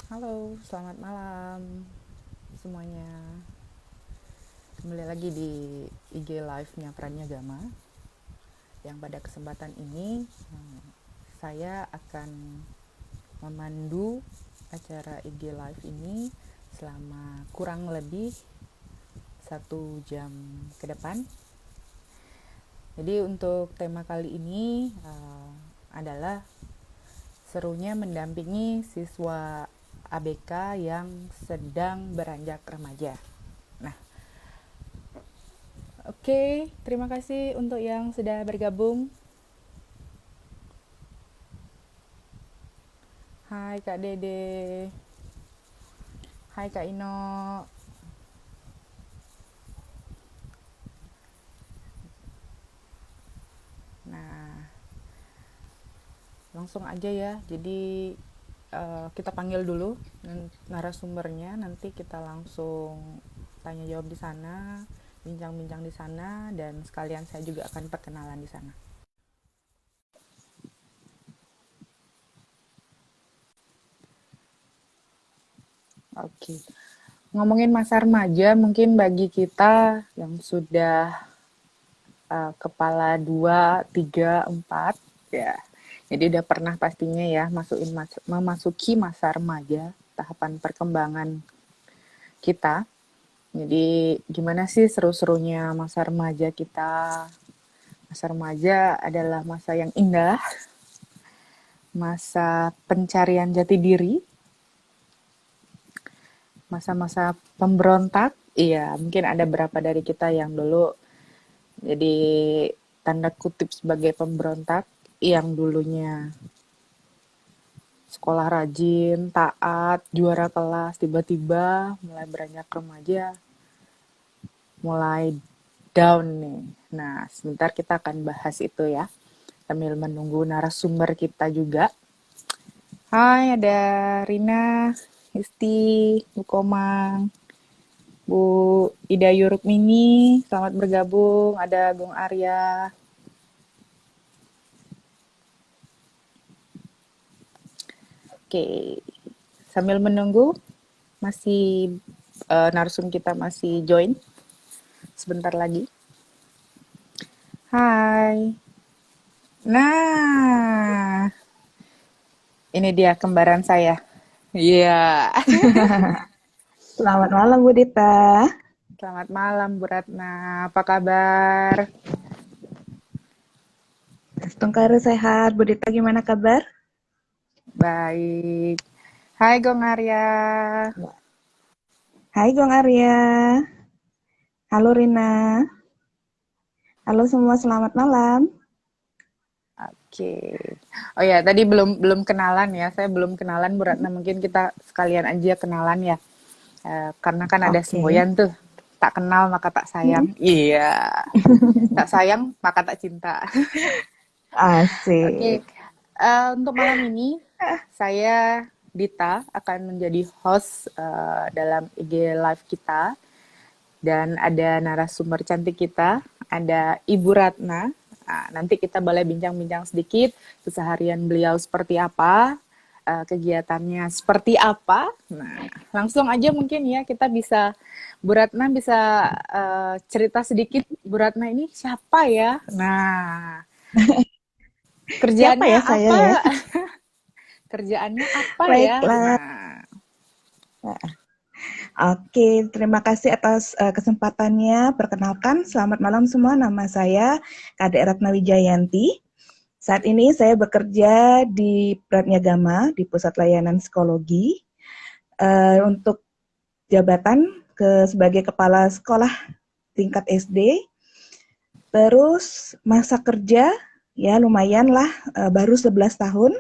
Halo, selamat malam semuanya. Kembali lagi di IG Live-nya Pranagama. Yang pada kesempatan ini saya akan memandu acara IG Live ini selama kurang lebih 1 jam ke depan. Jadi untuk tema kali ini adalah serunya mendampingi siswa ABK yang sedang beranjak remaja. Nah, oke, terima kasih untuk yang sudah bergabung. Hai Kak Dede. Hai Kak Ino. Nah, langsung aja ya. Jadi kita panggil dulu narasumbernya, nanti kita langsung tanya jawab di sana, bincang-bincang di sana, dan sekalian saya juga akan perkenalan di sana. Oke. Ngomongin masa remaja, mungkin bagi kita yang sudah kepala 2, 3, 4, ya. Jadi udah pernah pastinya ya memasuki masa remaja, tahapan perkembangan kita. Jadi gimana sih seru-serunya masa remaja kita? Masa remaja adalah masa yang indah, masa pencarian jati diri, masa-masa pemberontak. Iya, mungkin ada beberapa dari kita yang dulu jadi tanda kutip sebagai pemberontak, yang dulunya sekolah rajin, taat, juara kelas, tiba-tiba mulai beranjak remaja, mulai down nih. Nah, sebentar kita akan bahas itu ya, sambil menunggu narasumber kita juga. Hai, ada Rina, Isti, Bu Komang, Bu Ida Yurukmini, selamat bergabung. Ada Gung Arya. Oke, sambil menunggu, masih narsum kita masih join sebentar lagi. Hai. Nah, ini dia kembaran saya. Iya. Selamat malam Bu Dita. Selamat malam Bu Ratna. Apa kabar? Tungkaru sehat. Bu Dita gimana kabar? Baik. Hai Gong Arya. Hai Gong Arya. Halo Rina. Halo semua, selamat malam. Oke. Oh ya, tadi belum belum kenalan ya. Saya belum kenalan Bu Ratna. Mungkin kita sekalian aja kenalan ya. Karena kan ada Oke. semboyan tuh. Tak kenal maka tak sayang. Iya. Tak sayang maka tak cinta. Oke. Asik. Untuk malam ini saya Dita akan menjadi host dalam IG live kita, dan ada narasumber cantik kita, ada Ibu Ratna. Nah, nanti kita boleh bincang-bincang sedikit keseharian beliau seperti apa, kegiatannya seperti apa. Nah, langsung aja mungkin ya kita bisa, Bu Ratna bisa cerita sedikit, Bu Ratna ini siapa ya? Nah, Siapa kerjaannya ya saya apa? ya? Kerjaannya apa ya? Baiklah. Nah, Oke, terima kasih atas kesempatannya. Perkenalkan, selamat malam semua. Nama saya Kadek Ratna Wijayanti. Saat ini saya bekerja di Pratnyagama di Pusat Layanan Psikologi untuk jabatan sebagai kepala sekolah tingkat SD. Terus masa kerja ya lumayan lah, baru 11 tahun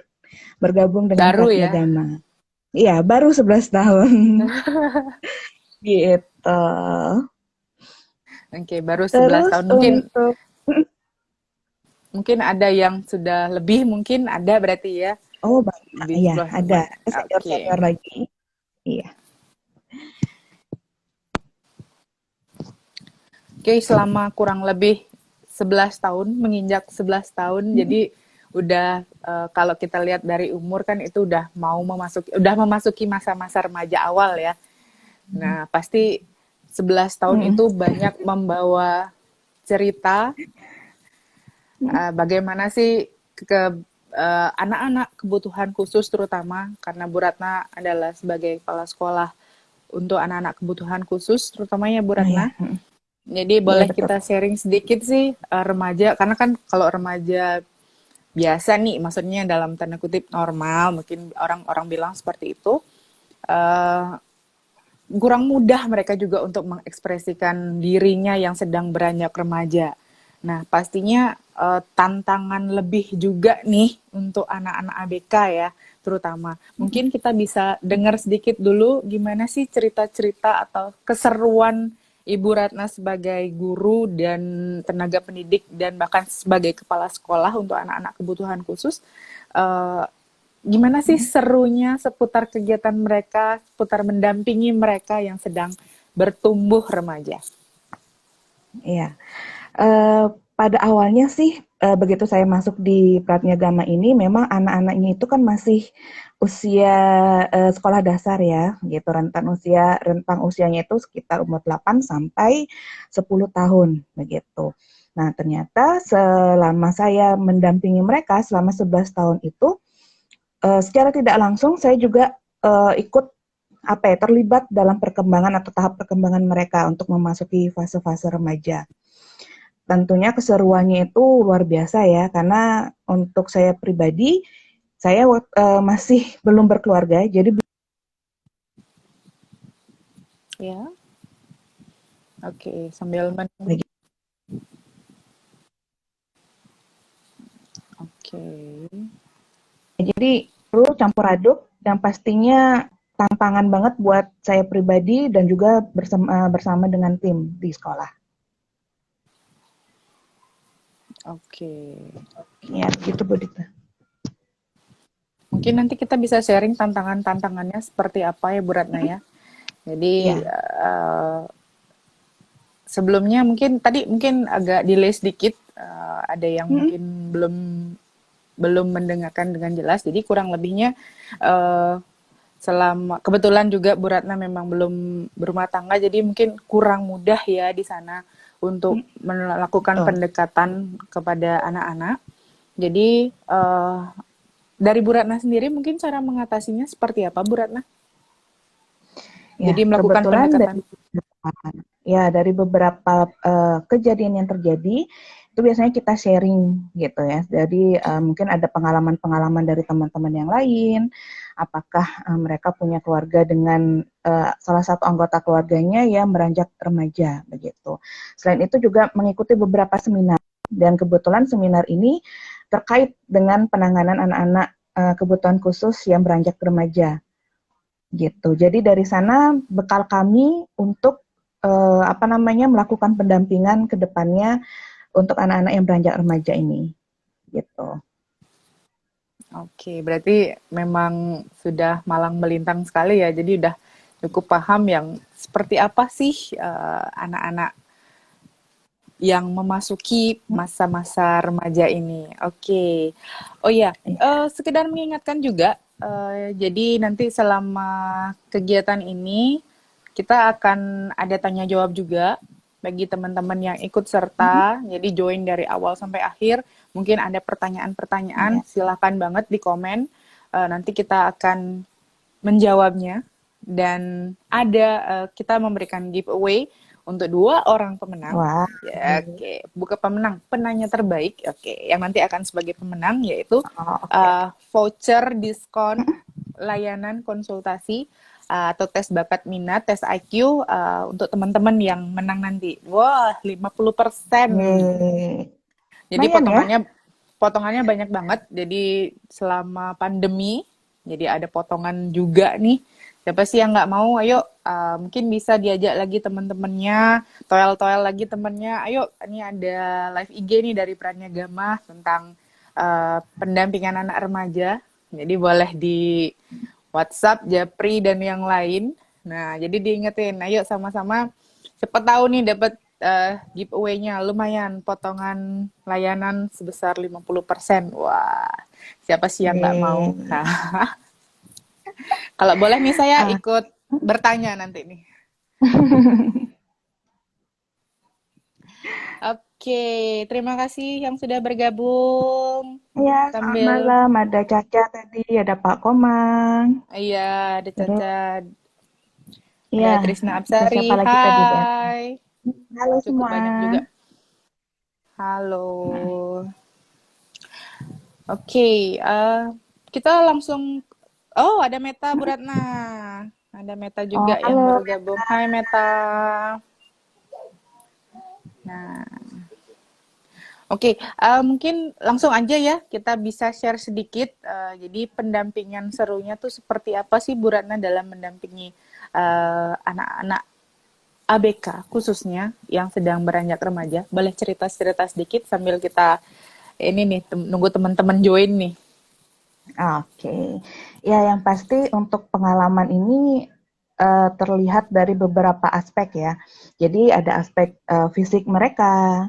bergabung dengan baru ya. Pratnyagama. Iya, baru 11 tahun. Gitu. Oke, baru 11 Terus tahun. Mungkin untuk mungkin ada yang sudah lebih, mungkin ada berarti ya. oh banyak Lebih ya, 11 ada banyak. Oke. senior-senior lagi. Iya. Oke, selama kurang lebih 11 tahun, menginjak 11 tahun, jadi udah kalau kita lihat dari umur kan itu udah memasuki masa-masa remaja awal ya. Nah, pasti 11 tahun Mm-mm. itu banyak membawa cerita bagaimana sih ke anak-anak kebutuhan khusus, terutama karena Bu Ratna adalah sebagai kepala sekolah untuk anak-anak kebutuhan khusus, terutamanya Bu Nah ya, Ratna. Jadi iya boleh betul. kita sharing sedikit sih remaja, karena kan kalau remaja biasa nih, maksudnya dalam tanda kutip normal, mungkin orang-orang bilang seperti itu, eh, kurang mudah mereka juga untuk mengekspresikan dirinya yang sedang beranjak remaja. Nah, pastinya tantangan lebih juga nih untuk anak-anak ABK ya, terutama. Mungkin kita bisa dengar sedikit dulu gimana sih cerita-cerita atau keseruan Ibu Ratna sebagai guru dan tenaga pendidik dan bahkan sebagai kepala sekolah untuk anak-anak kebutuhan khusus. Eh, Gimana sih serunya seputar kegiatan mereka, seputar mendampingi mereka yang sedang bertumbuh remaja? Iya. Eh, Pada awalnya sih begitu saya masuk di Pratnyagama ini memang anak-anaknya itu kan masih usia sekolah dasar ya, gitu. Rentang usianya itu sekitar umur 8 sampai 10 tahun begitu. Nah, ternyata selama saya mendampingi mereka selama 11 tahun itu secara tidak langsung saya juga ikut terlibat dalam perkembangan atau tahap perkembangan mereka untuk memasuki fase-fase remaja. Tentunya keseruannya itu luar biasa ya, karena untuk saya pribadi, saya masih belum berkeluarga, jadi Ya, oke. Sambil menunggu. Oke. perlu campur aduk yang pastinya tantangan banget buat saya pribadi dan juga bersama dengan tim di sekolah. Oke. Ya, gitu Bu Dita. Mungkin nanti kita bisa sharing tantangan-tantangannya seperti apa ya Bu Ratna ya. Jadi Ya. sebelumnya mungkin agak delay sedikit, ada yang Mm-mm. mungkin belum belum mendengarkan dengan jelas. Jadi kurang lebihnya uh, selama kebetulan juga Bu Ratna memang belum berumah tangga, jadi mungkin kurang mudah ya di sana untuk melakukan Betul. pendekatan kepada anak-anak. Jadi dari Bu Ratna sendiri mungkin cara mengatasinya seperti apa Bu Ratna? Jadi Ya, melakukan kebetulan pendekatan. dari beberapa kejadian yang terjadi itu biasanya kita sharing gitu ya. Jadi mungkin ada pengalaman-pengalaman dari teman-teman yang lain. Apakah mereka punya keluarga dengan salah satu anggota keluarganya yang beranjak remaja begitu. Selain itu juga mengikuti beberapa seminar dan kebetulan seminar ini terkait dengan penanganan anak-anak kebutuhan khusus yang beranjak remaja gitu. Jadi dari sana bekal kami untuk melakukan pendampingan ke depannya untuk anak-anak yang beranjak remaja ini gitu. Oke, berarti memang sudah malang melintang sekali ya. Jadi udah cukup paham yang seperti apa sih anak-anak yang memasuki masa-masa remaja ini. Oke. Oh ya, sekedar mengingatkan juga, jadi nanti selama kegiatan ini kita akan ada tanya jawab juga bagi teman-teman yang ikut serta. Jadi join dari awal sampai akhir. Mungkin ada pertanyaan-pertanyaan, Ya. silakan banget di komen. Nanti kita akan menjawabnya dan ada kita memberikan giveaway untuk 2 orang pemenang. Wah. Ya, oke, bukan pemenang, penanya terbaik. Oke, yang nanti akan sebagai pemenang yaitu Oh, oke. voucher diskon layanan konsultasi atau tes bakat minat, tes IQ untuk teman-teman yang menang nanti. Wah, 50%. Jadi Lumayan ya. potongannya banyak banget. Jadi selama pandemi, jadi ada potongan juga nih. Siapa sih yang nggak mau? Ayo, mungkin bisa diajak lagi teman-temannya, toel-toel lagi temennya. Ayo, ini ada live IG nih dari Pratnyagama tentang pendampingan anak remaja. Jadi boleh di WhatsApp, Japri, dan yang lain. Nah, jadi diingetin, ayo sama-sama. Siapa tahu nih dapat giveaway-nya lumayan, potongan layanan sebesar 50%. Wah, siapa sih yang nggak mau? Yeay. Kalau boleh nih saya Ah, ikut bertanya nanti nih. Oke, terima kasih yang sudah bergabung. ya, selamat Sambil, malam. Ada Caca tadi, ada Pak Komang. iya, ada Terus, Caca, ya, ada Trisna ada siapa Absari. lagi tadi di atas? Hai, Halo cukup semua. banyak juga. Halo. Oke, kita langsung. Oh, ada Meta Bu Ratna. Ada Meta Oh, juga yang halo. baru gabung. Hai Meta. Nah, oke, mungkin langsung aja ya kita bisa share sedikit. Jadi pendampingan serunya tuh seperti apa sih Bu Ratna dalam mendampingi anak-anak ABK khususnya yang sedang beranjak remaja. Boleh cerita-cerita sedikit sambil kita ini nih nunggu teman-teman join nih. Oke, ya yang pasti untuk pengalaman ini terlihat dari beberapa aspek ya. Jadi ada aspek fisik mereka,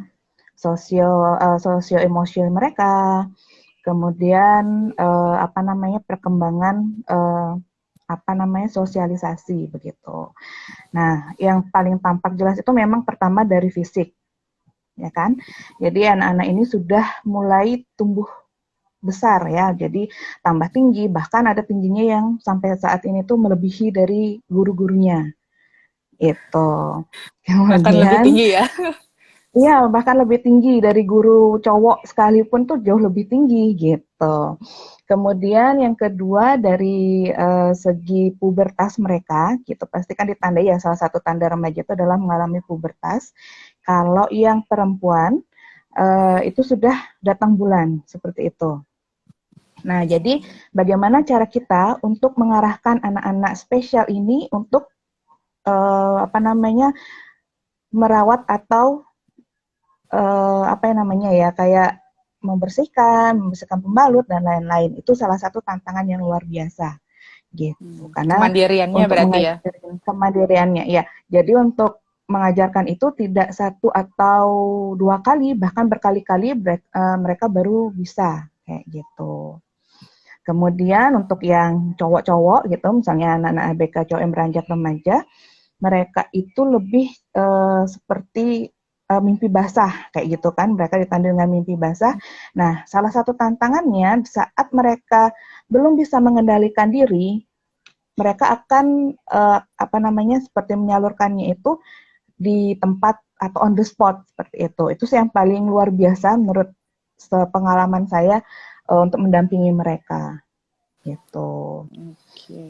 sosio emosional mereka, kemudian apa namanya perkembangan apa namanya sosialisasi begitu. Nah, yang paling tampak jelas itu memang pertama dari fisik, ya kan? Jadi anak-anak ini sudah mulai tumbuh besar ya, jadi tambah tinggi, bahkan ada tingginya yang sampai saat ini tuh melebihi dari guru-gurunya. Itu. Bahkan lebih Kemudian, tinggi ya. iya bahkan lebih tinggi dari guru cowok sekalipun tuh jauh lebih tinggi gitu. Kemudian yang kedua dari segi pubertas mereka, gitu pasti kan ditandai ya salah satu tanda remaja itu adalah mengalami pubertas. Kalau yang perempuan itu sudah datang bulan seperti itu. Nah, jadi bagaimana cara kita untuk mengarahkan anak-anak spesial ini untuk apa namanya merawat atau apa yang namanya ya kayak membersihkan pembalut dan lain-lain. Itu salah satu tantangan yang luar biasa gitu. Karena Kemandiriannya untuk berarti ya. mengajarkan kemandiriannya ya. Jadi untuk mengajarkan itu tidak satu atau dua kali, bahkan berkali-kali mereka baru bisa kayak gitu. Kemudian untuk yang cowok-cowok gitu, misalnya anak-anak ABK cowok yang beranjak remaja, mereka itu lebih seperti mimpi basah kayak gitu kan, mereka ditandai dengan mimpi basah. Nah, salah satu tantangannya saat mereka belum bisa mengendalikan diri, mereka akan apa namanya seperti menyalurkannya itu di tempat atau on the spot seperti itu. Itu sih yang paling luar biasa menurut pengalaman saya untuk mendampingi mereka gitu. Oke.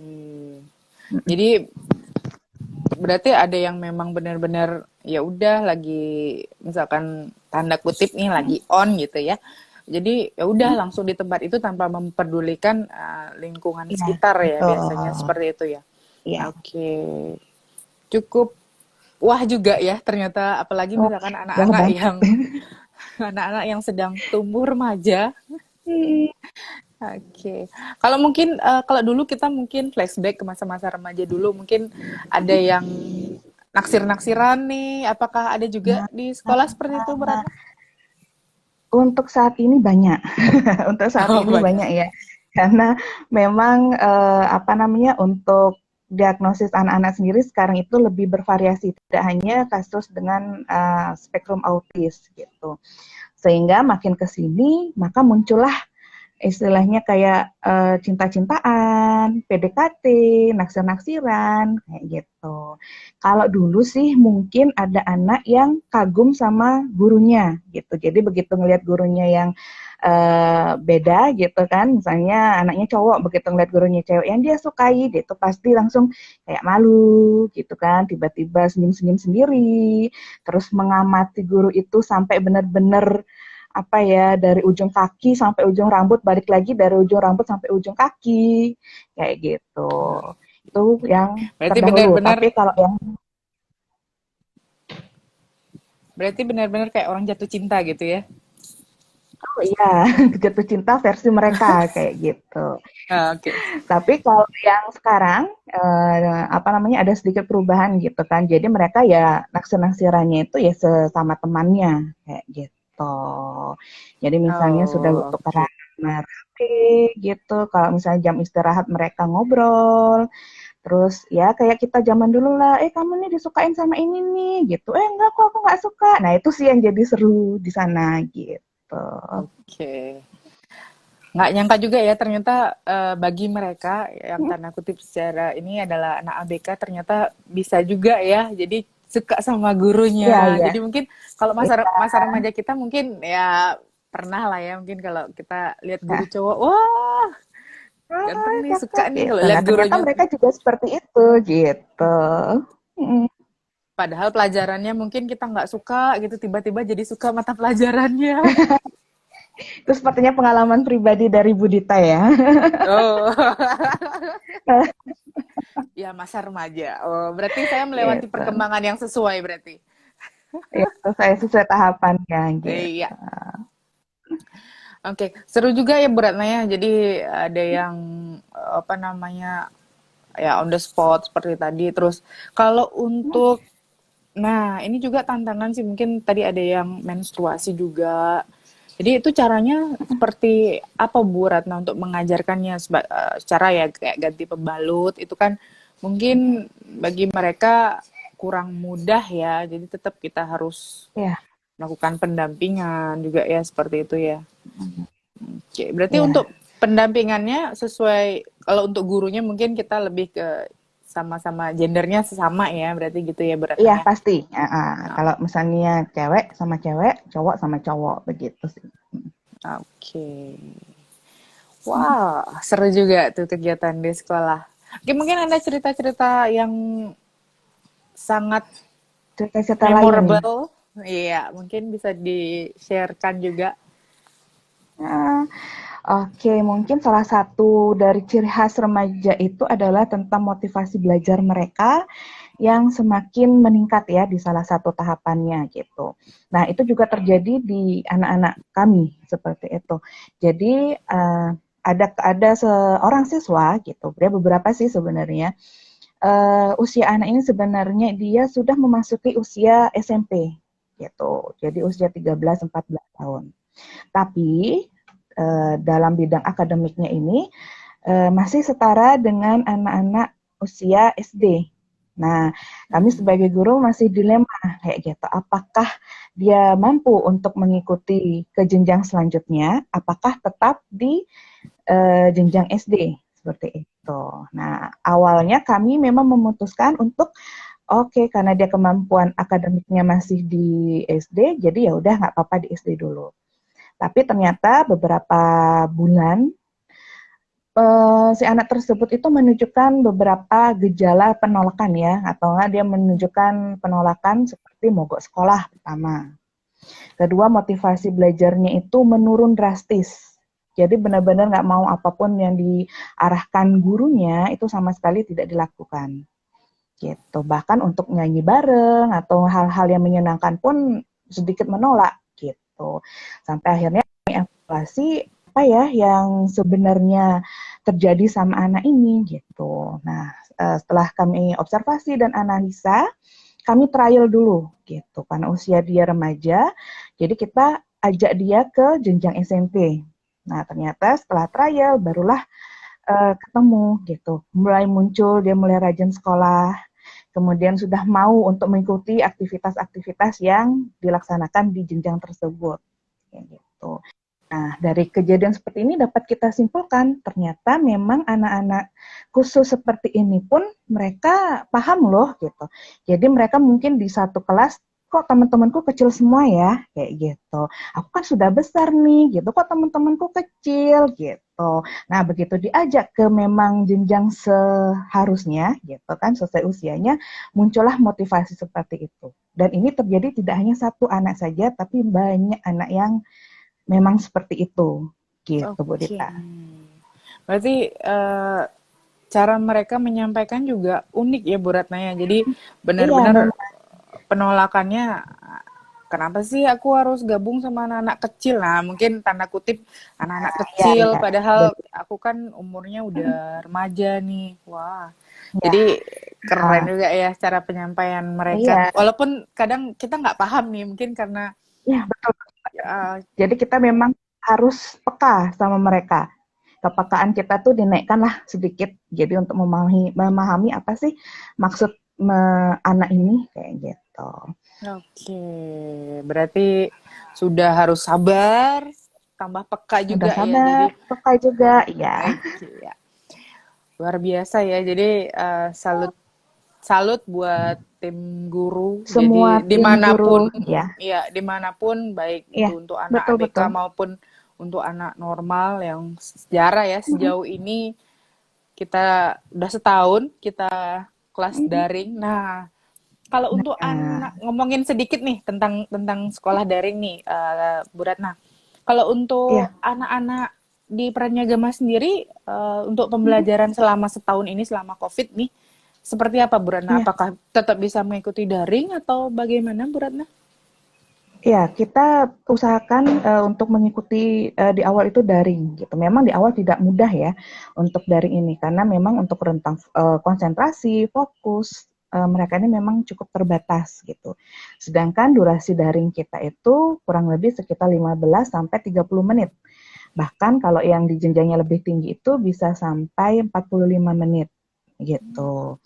Jadi berarti ada yang memang benar-benar ya udah lagi misalkan tanda kutip nih lagi on gitu ya. Jadi ya udah langsung di tempat itu tanpa memperdulikan lingkungan Iya, sekitar ya biasanya betul. seperti itu ya. Iya. Oke. Cukup wah juga ya ternyata apalagi Oh, misalkan wah anak-anak banget. yang anak-anak yang sedang tumbuh remaja. Oke. Kalau mungkin kalau dulu kita mungkin flashback ke masa-masa remaja dulu mungkin ada yang naksir-naksiran nih. Apakah ada juga Nah, di sekolah seperti itu, Beratna? untuk saat ini banyak. Untuk saat Oh, ini banyak. banyak ya. Karena memang apa namanya untuk diagnosis anak-anak sendiri sekarang itu lebih bervariasi, tidak hanya kasus dengan spektrum autis gitu. Sehingga makin ke sini maka muncullah istilahnya kayak cinta-cintaan, PDKT, naksir-naksiran, kayak gitu. Kalau dulu sih mungkin ada anak yang kagum sama gurunya gitu. Jadi begitu ngelihat gurunya yang beda gitu kan, misalnya anaknya cowok begitu ngeliat gurunya cewek yang dia sukai, dia tuh pasti langsung kayak malu gitu kan, tiba-tiba senyum-senyum sendiri, terus mengamati guru itu sampai benar-benar apa ya dari ujung kaki sampai ujung rambut balik lagi dari ujung rambut sampai ujung kaki kayak gitu itu yang Berarti terdahulu benar-benar tapi kalau yang berarti benar-benar kayak orang jatuh cinta gitu ya. Oh iya, jatuh cinta versi mereka kayak gitu. Ah, oke. Tapi kalau yang sekarang apa namanya ada sedikit perubahan gitu kan. Jadi mereka ya naksir-naksirannya itu ya sesama temannya kayak gitu. Jadi misalnya sudah Oh, tukeran oke. nama HP gitu. Kalau misalnya jam istirahat mereka ngobrol. Terus ya kayak kita zaman dulu lah, kamu nih disukain sama ini nih gitu. Enggak kok aku nggak suka. Nah itu sih yang jadi seru di sana gitu. Oke. Nggak nyangka juga ya ternyata bagi mereka yang tanda kutip secara ini adalah anak ABK ternyata bisa juga ya. Jadi suka sama Iya, gurunya. iya. Jadi mungkin kalau masa Iya, masa remaja kita mungkin ya pernah lah ya mungkin kalau kita lihat guru cowok, wah ganteng nih suka cakep nih kalau gitu. lihat Nah, ternyata gurunya. mereka juga seperti itu gitu. Mm. Padahal pelajarannya mungkin kita nggak suka gitu tiba-tiba jadi suka mata pelajarannya. Itu sepertinya pengalaman pribadi dari Budita ya. Oh. Ya masa remaja. Oh, berarti saya melewati Gitu. perkembangan yang sesuai berarti. Itu saya sesuai tahapannya Iya. gitu. Oke, seru juga ya Bu Ratna ya. Jadi ada yang apa namanya ya on the spot seperti tadi. Terus kalau untuk, nah ini juga tantangan sih mungkin tadi ada yang menstruasi juga. Jadi itu caranya seperti apa Bu Ratna untuk mengajarkannya secara ya kayak ganti pembalut itu kan mungkin bagi mereka kurang mudah ya. Jadi tetap kita harus Ya, melakukan pendampingan juga ya seperti itu ya. Oke, berarti ya. untuk pendampingannya sesuai kalau untuk gurunya mungkin kita lebih ke sama-sama gendernya sesama ya, berarti gitu ya Iya, beratnya ya. pasti. Nah, Kalau misalnya cewek sama cewek, cowok sama cowok begitu sih. oke. Wah, seru juga tuh kegiatan di sekolah. Oke, mungkin ada cerita-cerita yang sangat Cerita-cerita lain nih. memorable. Iya, mungkin bisa di-sharekan juga. Nah, oke, mungkin salah satu dari ciri khas remaja itu adalah tentang motivasi belajar mereka yang semakin meningkat ya di salah satu tahapannya gitu. Nah, itu juga terjadi di anak-anak kami seperti itu. Jadi ada seorang siswa gitu, dia beberapa sih sebenarnya. Usia anak ini sebenarnya dia sudah memasuki usia SMP gitu. Jadi usia 13-14 tahun. Tapi dalam bidang akademiknya ini masih setara dengan anak-anak usia SD. Nah, kami sebagai guru masih dilema kayak gitu. Apakah dia mampu untuk mengikuti ke jenjang selanjutnya? Apakah tetap di jenjang SD seperti itu. Nah, awalnya kami memang memutuskan untuk oke, karena dia kemampuan akademiknya masih di SD, jadi ya udah nggak apa-apa di SD dulu. Tapi ternyata beberapa bulan si anak tersebut itu menunjukkan beberapa gejala penolakan ya, atau enggak dia menunjukkan penolakan seperti mogok sekolah pertama. Kedua, motivasi belajarnya itu menurun drastis. Jadi benar-benar nggak mau apapun yang diarahkan gurunya itu sama sekali tidak dilakukan. Gitu. Bahkan untuk nyanyi bareng atau hal-hal yang menyenangkan pun sedikit menolak gitu. Sampai akhirnya evaluasi apa ya yang sebenarnya terjadi sama anak ini gitu. Nah, setelah kami observasi dan analisa, kami trial dulu gitu. Karena usia dia remaja, jadi kita ajak dia ke jenjang SMP. Nah, ternyata setelah trial barulah ketemu gitu. Mulai muncul dia mulai rajin sekolah, kemudian sudah mau untuk mengikuti aktivitas-aktivitas yang dilaksanakan di jenjang tersebut. Kayak gitu. Nah, dari kejadian seperti ini dapat kita simpulkan, ternyata memang anak-anak khusus seperti ini pun mereka paham loh gitu. Jadi mereka mungkin di satu kelas, kok teman-temanku kecil semua ya, kayak gitu. Aku kan sudah besar nih, gitu. Kok teman-temanku kecil, gitu. Nah, begitu diajak ke memang jenjang seharusnya, gitu kan, sesuai usianya, muncullah motivasi seperti itu. Dan ini terjadi tidak hanya satu anak saja, tapi banyak anak yang memang seperti itu, gitu Bu Oke. Dita. Berarti cara mereka menyampaikan juga unik ya Bu Ratna ya. Jadi Iya, benar-benar memang penolakannya kenapa sih aku harus gabung sama anak-anak kecil? Nah, mungkin tanda kutip anak-anak Iya, kecil, iya. padahal Betul. aku kan umurnya udah remaja nih. Wah, Iya. jadi keren Ah, juga ya cara penyampaian mereka. iya, Walaupun kadang kita nggak paham nih, mungkin karena iya betul. uh, Jadi kita memang harus peka sama mereka. Kepekaan kita tuh dinaikkanlah sedikit. Jadi untuk memahami apa sih maksud anak ini kayak gitu. oke, berarti sudah harus sabar, tambah peka Udah juga ya. sabar, Jadi, peka juga, ya. oke ya, luar biasa ya. Jadi salut salut buat tim guru. Semua Jadi tim guru, dimanapun, ya, ya dimanapun, baik ya, itu untuk anak betul ABK betul. maupun untuk anak normal yang sejarah ya Mm-mm, sejauh ini kita udah setahun kita kelas mm-mm. daring. Nah, kalau untuk Nah, anak ngomongin sedikit nih tentang tentang sekolah daring nih, Bu Ratna. Kalau ya. untuk anak-anak di Pranyagama sendiri, untuk Mm-mm, pembelajaran selama setahun ini selama COVID nih, seperti apa Bu Ratna? ya. Apakah tetap bisa mengikuti daring atau bagaimana Bu Ratna? Ya, kita usahakan untuk mengikuti di awal itu daring gitu. Memang di awal tidak mudah ya untuk daring ini karena memang untuk rentang konsentrasi, fokus mereka ini memang cukup terbatas gitu. Sedangkan durasi daring kita itu kurang lebih sekitar 15 sampai 30 menit. Bahkan kalau yang di jenjangnya lebih tinggi itu bisa sampai 45 menit gitu.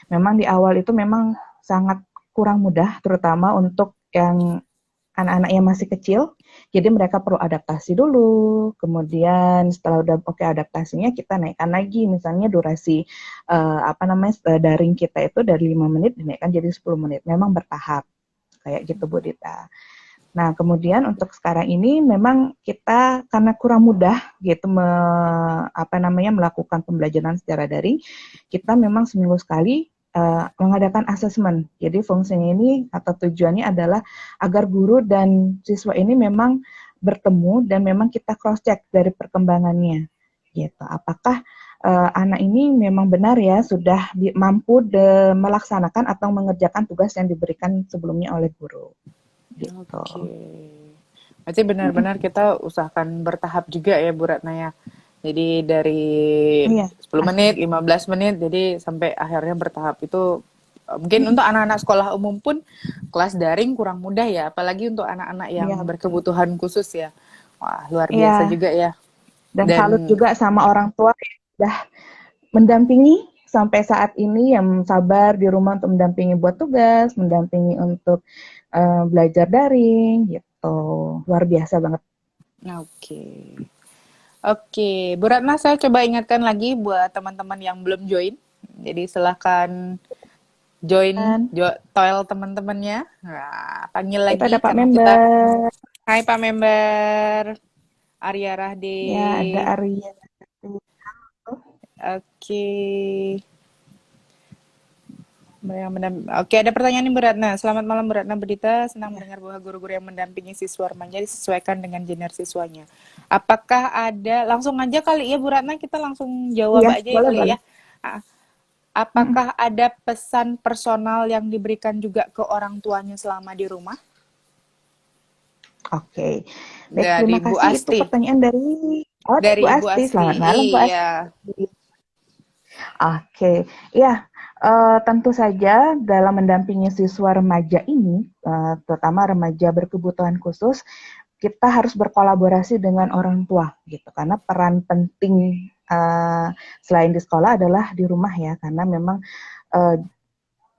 Memang di awal itu memang sangat kurang mudah terutama untuk yang anak-anak yang masih kecil, jadi mereka perlu adaptasi dulu. Kemudian setelah udah oke adaptasinya, kita naikkan lagi, misalnya durasi apa namanya daring kita itu dari 5 menit dinaikkan jadi 10 menit. Memang bertahap kayak gitu Bu Dita. Nah, kemudian untuk sekarang ini memang kita karena kurang mudah gitu apa namanya melakukan pembelajaran secara daring, kita memang seminggu sekali mengadakan asesmen. Jadi fungsinya ini atau tujuannya adalah agar guru dan siswa ini memang bertemu dan memang kita cross check dari perkembangannya. Gitu. Apakah anak ini memang benar ya sudah mampu melaksanakan atau mengerjakan tugas yang diberikan sebelumnya oleh guru. Gitu. Oke. Berarti benar-benar kita usahakan bertahap juga ya Bu Ratna ya. Jadi dari Iya, 10 menit, pasti. 15 menit, jadi sampai akhirnya bertahap itu mungkin untuk anak-anak sekolah umum pun kelas daring kurang mudah ya, apalagi untuk anak-anak yang Iya, betul. berkebutuhan khusus ya. Wah, luar biasa Iya, juga ya. dan salut Dan juga sama orang tua yang sudah mendampingi sampai saat ini yang sabar di rumah untuk mendampingi buat tugas, mendampingi untuk belajar daring gitu. Luar biasa banget. oke. Oke, Bu Ratna saya coba ingatkan lagi buat teman-teman yang belum join. Jadi silahkan join Dan toil teman-temannya. Nah, panggil itu lagi ada Pak karena kita. Member, Hai Pak Member, Arya Rahde. ya ada Arya. Oke. Oke, ada pertanyaan nih Bu Ratna. Selamat malam Bu Ratna Berdita. Senang Ya, mendengar bahwa guru-guru yang mendampingi siswa remaja disesuaikan dengan genre siswanya. Apakah ada, langsung aja kali ya Bu Ratna, kita langsung jawab iya, aja ya boleh kali boleh. ya. Apakah ada pesan personal yang diberikan juga ke orang tuanya selama di rumah? Oke, baik Dari terima Bu kasih. Itu Asti. pertanyaan dari dari Dari Bu Ibu Asti. Asti. Selamat malam Bu Asti. Iya. Oke, ya tentu saja dalam mendampingi siswa remaja ini, terutama remaja berkebutuhan khusus, kita harus berkolaborasi dengan orang tua gitu, karena peran penting selain di sekolah adalah di rumah ya, karena memang uh,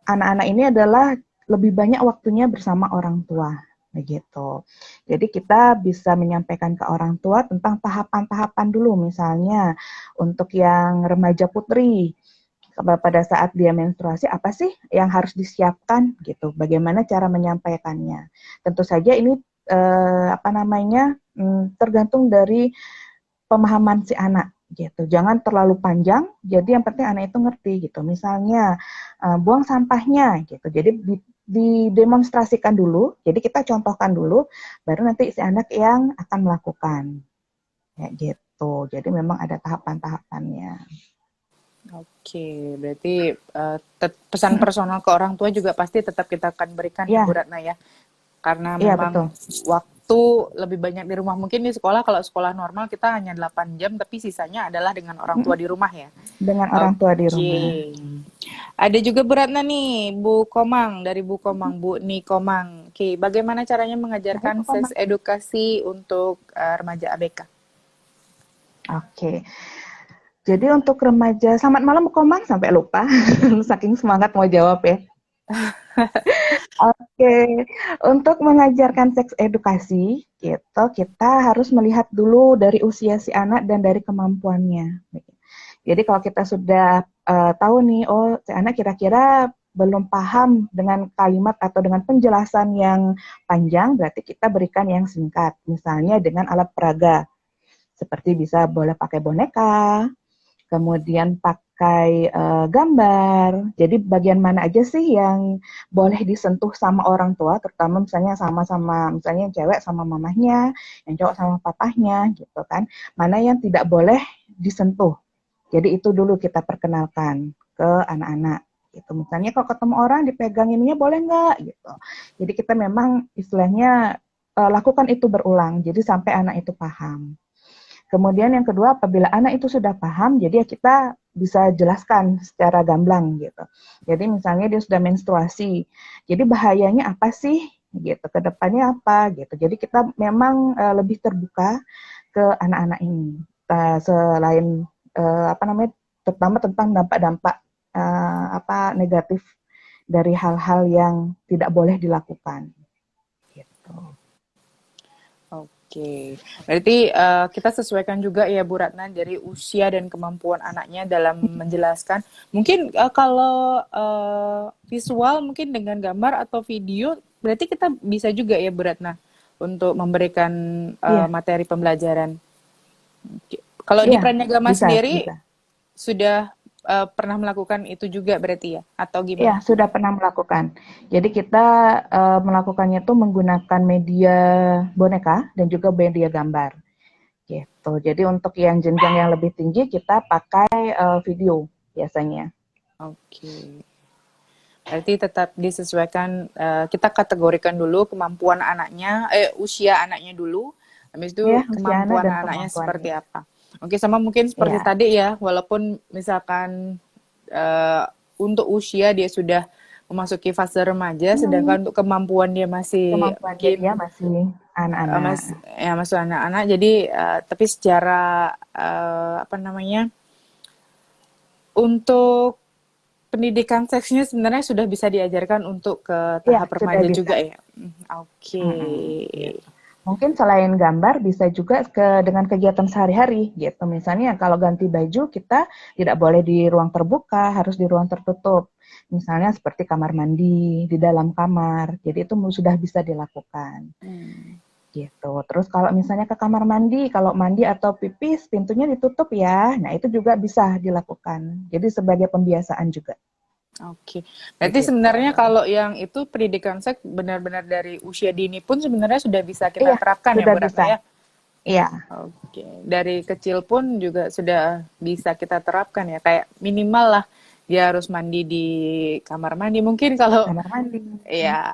anak-anak ini adalah lebih banyak waktunya bersama orang tua begitu. Jadi kita bisa menyampaikan ke orang tua tentang tahapan-tahapan dulu, misalnya untuk yang remaja putri pada saat dia menstruasi apa sih yang harus disiapkan gitu, bagaimana cara menyampaikannya. Tentu saja ini apa namanya tergantung dari pemahaman si anak gitu. Jangan terlalu panjang, jadi yang penting anak itu ngerti gitu. Misalnya buang sampahnya gitu. Jadi didemonstrasikan dulu, jadi kita contohkan dulu, baru nanti si anak yang akan melakukan kayak gitu. Jadi memang ada tahapan-tahapannya. Oke, berarti pesan personal ke orang tua juga pasti tetap kita akan berikan ya Bu Ya, Ratna ya. karena Iya, betul. memang waktu lebih banyak di rumah. Mungkin di sekolah, kalau sekolah normal kita hanya 8 jam, tapi sisanya adalah dengan orang tua Mm-mm. di rumah ya. Dengan orang tua di Oke. rumah. Ada juga Bu Ratna nih, Bu Komang, dari Bu Komang, Bu Ni Komang. Oke, bagaimana caranya Nah, itu mengajarkan seks Komang. edukasi untuk remaja ABK? Oke. Jadi untuk remaja, selamat malam Bu Komang, sampai lupa. Saking semangat mau jawab ya. Oke, untuk mengajarkan seks edukasi, gitu, kita harus melihat dulu dari usia si anak dan dari kemampuannya. Jadi kalau kita sudah tahu nih, oh si anak kira-kira belum paham dengan kalimat atau dengan penjelasan yang panjang, berarti kita berikan yang singkat. Misalnya dengan alat peraga, seperti bisa boleh pakai boneka, kemudian pakai gambar. Jadi bagian mana aja sih yang boleh disentuh sama orang tua, terutama misalnya sama-sama, misalnya yang cewek sama mamahnya, yang cowok sama papahnya, gitu kan. Mana yang tidak boleh disentuh. Jadi itu dulu kita perkenalkan ke anak-anak. Gitu. Misalnya kalau ketemu orang dipegang ininya boleh nggak? Gitu. Jadi kita memang istilahnya lakukan itu berulang. Jadi sampai anak itu paham. Kemudian yang kedua, apabila anak itu sudah paham, jadi ya kita bisa jelaskan secara gamblang gitu. Jadi misalnya dia sudah menstruasi, jadi bahayanya apa sih? Gitu, kedepannya apa? Gitu. Jadi kita memang lebih terbuka ke anak-anak ini. Selain apa namanya, terutama tentang dampak-dampak apa negatif dari hal-hal yang tidak boleh dilakukan. Gitu. Oke, berarti kita sesuaikan juga ya Bu Ratna dari usia dan kemampuan anaknya dalam menjelaskan. Mungkin kalau visual mungkin dengan gambar atau video, berarti kita bisa juga ya Bu Ratna untuk memberikan Iya, materi pembelajaran. Oke. Kalau di iya, Pranagama bisa, sendiri bisa. sudah pernah melakukan itu juga berarti ya, atau Iya, gimana? sudah pernah melakukan. Jadi kita melakukannya itu menggunakan media boneka dan juga media gambar. Gitu. Jadi untuk yang jenjang yang lebih tinggi kita pakai video biasanya. Oke. Berarti tetap disesuaikan, kita kategorikan dulu kemampuan anaknya, usia anaknya dulu, habis Ya, itu usia anak kemampuan dan anaknya kemampuannya. seperti apa. Oke, sama mungkin seperti Iya, tadi ya, walaupun misalkan untuk usia dia sudah memasuki fase remaja, hmm, sedangkan untuk kemampuan dia masih kemampuannya dia mungkin masih anak-anak. masuk anak-anak, jadi tapi secara apa namanya, untuk pendidikan seksnya sebenarnya sudah bisa diajarkan untuk ke Iya, tahap sudah remaja bisa. juga ya? Oke. Gitu. Mungkin selain gambar bisa juga dengan kegiatan sehari-hari gitu. Misalnya kalau ganti baju kita tidak boleh di ruang terbuka, harus di ruang tertutup. Misalnya seperti kamar mandi, di dalam kamar. Jadi itu sudah bisa dilakukan Hmm, gitu. Terus kalau misalnya ke kamar mandi, kalau mandi atau pipis pintunya ditutup ya. Nah, itu juga bisa dilakukan. Jadi sebagai pembiasaan juga oke. Berarti begitu. sebenarnya kalau yang itu pendidikan seks benar-benar dari usia dini pun sebenarnya sudah bisa kita Iya, terapkan ya sudah Bu Ratna bisa. ya? Iya, Oke. Dari kecil pun juga sudah bisa kita terapkan ya. Kayak minimal lah dia harus mandi di kamar mandi. Mungkin kalau kamar mandi. ya,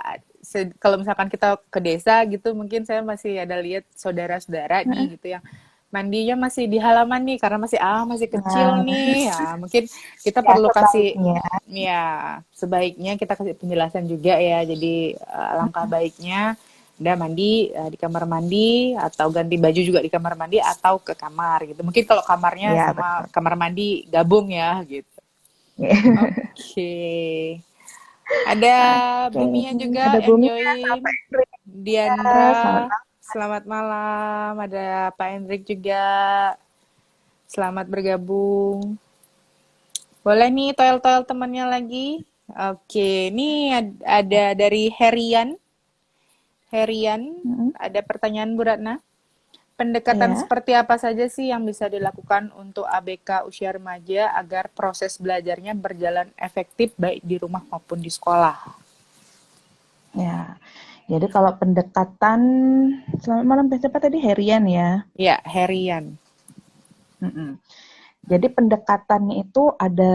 kalau misalkan kita ke desa gitu, mungkin saya masih ada lihat saudara-saudara nih gitu yang mandinya masih di halaman nih karena masih kecil Nah, nih. Ya, mungkin kita ya perlu kasih sebaiknya. ya sebaiknya kita kasih penjelasan juga ya. Jadi langkah baiknya udah mandi di kamar mandi atau ganti baju juga di kamar mandi atau ke kamar gitu. Mungkin kalau kamarnya Iya, sama betul. kamar mandi gabung ya gitu. Oke. Ada Oke, Bumia juga ada yang Bumi ya, sama Pak join. Hendrik ya. Selamat Diandra, malam. selamat malam. Ada Pak Hendrik juga. Selamat bergabung. Boleh nih toel-toel temannya lagi. Oke, ini ada dari Herian. Herian, Mm-mm. ada pertanyaan Bu Ratna. Pendekatan Ya, seperti apa saja sih yang bisa dilakukan untuk ABK usia remaja agar proses belajarnya berjalan efektif baik di rumah maupun di sekolah? ya. Jadi kalau pendekatan, selamat malam siapa tadi? Herian ya. Ya, Herian. Mm-mm. Jadi pendekatannya itu ada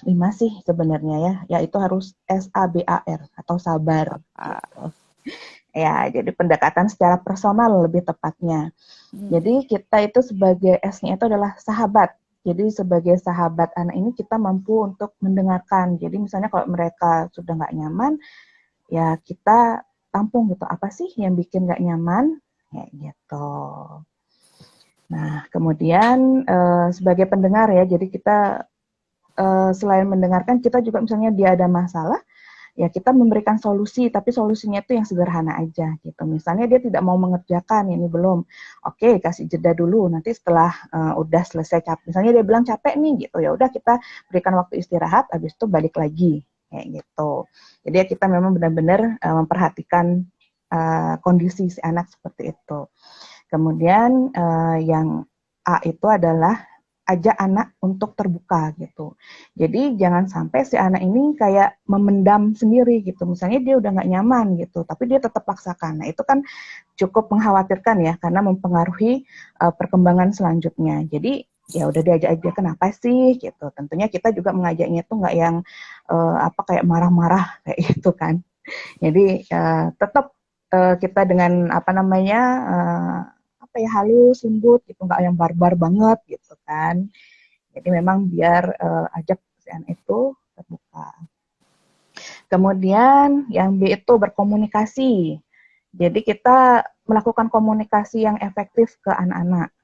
5 sih sebenarnya ya, yaitu harus SABAR atau sabar Ah, gitu. Ya, jadi pendekatan secara personal lebih tepatnya. Jadi kita itu sebagai S-nya itu adalah sahabat. Jadi sebagai sahabat anak ini kita mampu untuk mendengarkan. Jadi misalnya kalau mereka sudah nggak nyaman, ya kita tampung gitu. Apa sih yang bikin nggak nyaman? Ya gitu. Nah, kemudian sebagai pendengar ya, jadi kita selain mendengarkan, kita juga misalnya dia ada masalah, ya kita memberikan solusi, tapi solusinya itu yang sederhana aja gitu. Misalnya dia tidak mau mengerjakan, ini belum, oke kasih jeda dulu, nanti setelah udah selesai capek, misalnya dia bilang capek nih gitu, ya udah kita berikan waktu istirahat, habis itu balik lagi kayak gitu. Jadi ya kita memang benar-benar memperhatikan kondisi si anak seperti itu. Kemudian yang A itu adalah ajak anak untuk terbuka gitu. Jadi jangan sampai si anak ini kayak memendam sendiri gitu. Misalnya dia udah nggak nyaman gitu, tapi dia tetap paksakan. Nah itu kan cukup mengkhawatirkan ya, karena mempengaruhi perkembangan selanjutnya. Jadi ya udah diajak aja, kenapa sih gitu. Tentunya kita juga mengajaknya itu nggak yang apa kayak marah-marah kayak gitu kan. Jadi tetap kita dengan apa namanya apa ya halus, lembut gitu, nggak yang barbar banget gitu kan. Jadi memang biar ajak si anak itu terbuka. Kemudian yang B itu berkomunikasi. Jadi kita melakukan komunikasi yang efektif ke anak-anak.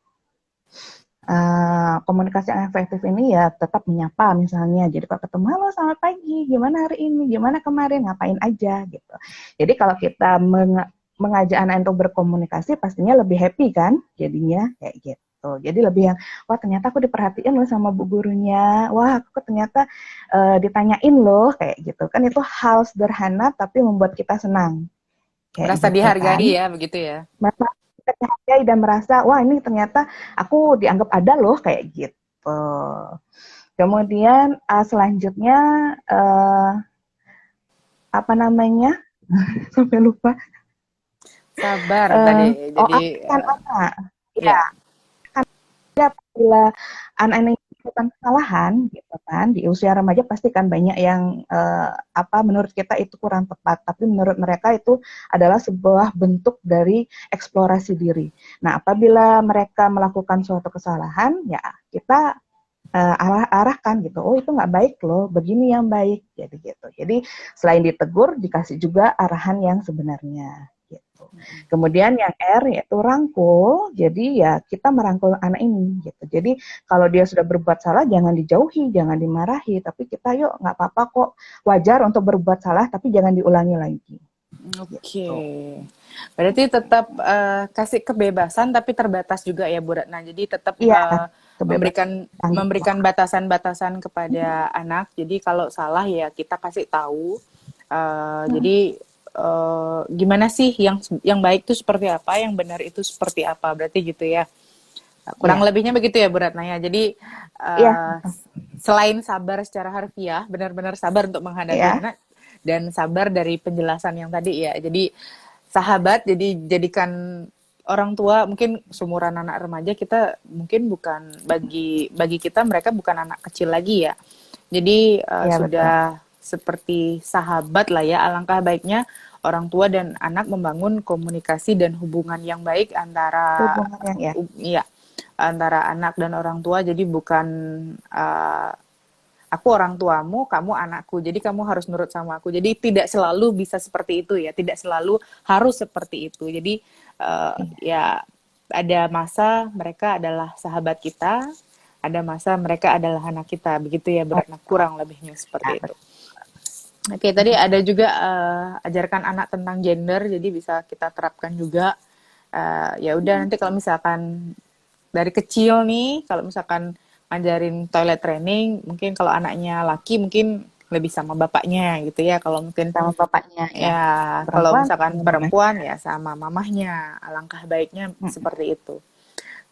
Komunikasi yang efektif ini ya tetap menyapa misalnya. Jadi kalau ketemu, halo selamat pagi, gimana hari ini, gimana kemarin, ngapain aja gitu. Jadi kalau kita mengajak anak untuk berkomunikasi pastinya lebih happy kan jadinya kayak gitu. Jadi lebih yang, wah ternyata aku diperhatiin loh sama bu gurunya, wah aku ternyata ditanyain loh kayak gitu. Kan itu hal sederhana tapi membuat kita senang kayak Merasa gitu kan. dihargai ya, begitu ya. Merasa kita dihargai dan merasa, wah ini ternyata aku dianggap ada loh kayak gitu. Kemudian selanjutnya apa namanya? Sampai lupa. Sabar tadi. Jadi Arahkan anak. Ya, ya. apabila anak ini melakukan kesalahan gitu kan di usia remaja pasti kan banyak yang apa menurut kita itu kurang tepat, tapi menurut mereka itu adalah sebuah bentuk dari eksplorasi diri. Nah, apabila mereka melakukan suatu kesalahan, ya kita arahkan gitu, oh itu nggak baik loh, begini yang baik, jadi gitu. Jadi selain ditegur, dikasih juga arahan yang sebenarnya. Gitu. Kemudian yang R yaitu rangkul, jadi ya kita merangkul anak ini gitu. Jadi kalau dia sudah berbuat salah jangan dijauhi, jangan dimarahi, tapi kita yuk nggak apa-apa kok, wajar untuk berbuat salah, tapi jangan diulangi lagi. Oke. Gitu. Berarti tetap kasih kebebasan tapi terbatas juga ya Bu Ratna. Jadi tetap Iya, kebebasan memberikan tanggung jawab. memberikan batasan-batasan kepada anak. Jadi kalau salah ya kita kasih tahu. Jadi gimana sih yang baik itu seperti apa, yang benar itu seperti apa. Berarti gitu ya. Kurang Iya, lebihnya begitu ya Bu Ratna ya. Jadi iya, selain sabar secara harfiah, benar-benar sabar untuk menghadapi iya, anak dan sabar dari penjelasan yang tadi ya. Jadi sahabat, jadi jadikan orang tua mungkin seumuran anak remaja kita mungkin bukan bagi kita mereka bukan anak kecil lagi ya. Jadi iya betul. sudah seperti sahabat lah ya. Alangkah baiknya orang tua dan anak membangun komunikasi dan hubungan yang baik antara Hubungan yang ya. ya antara anak dan orang tua. Jadi bukan aku orang tuamu, kamu anakku. Jadi kamu harus nurut sama aku. Jadi tidak selalu bisa seperti itu ya. Tidak selalu harus seperti itu. Jadi ya ada masa mereka adalah sahabat kita, ada masa mereka adalah anak kita. Begitu ya beratnya kurang lebihnya Ya, seperti itu. Oke, tadi ada juga ajarkan anak tentang gender, jadi bisa kita terapkan juga. Ya udah nanti kalau misalkan dari kecil nih, kalau misalkan ngajarin toilet training, mungkin kalau anaknya laki mungkin lebih sama bapaknya gitu ya. Kalau mungkin sama bapaknya ya. ya kalau Perempuan misalkan sama mamanya. perempuan ya sama mamahnya. Alangkah baiknya seperti itu.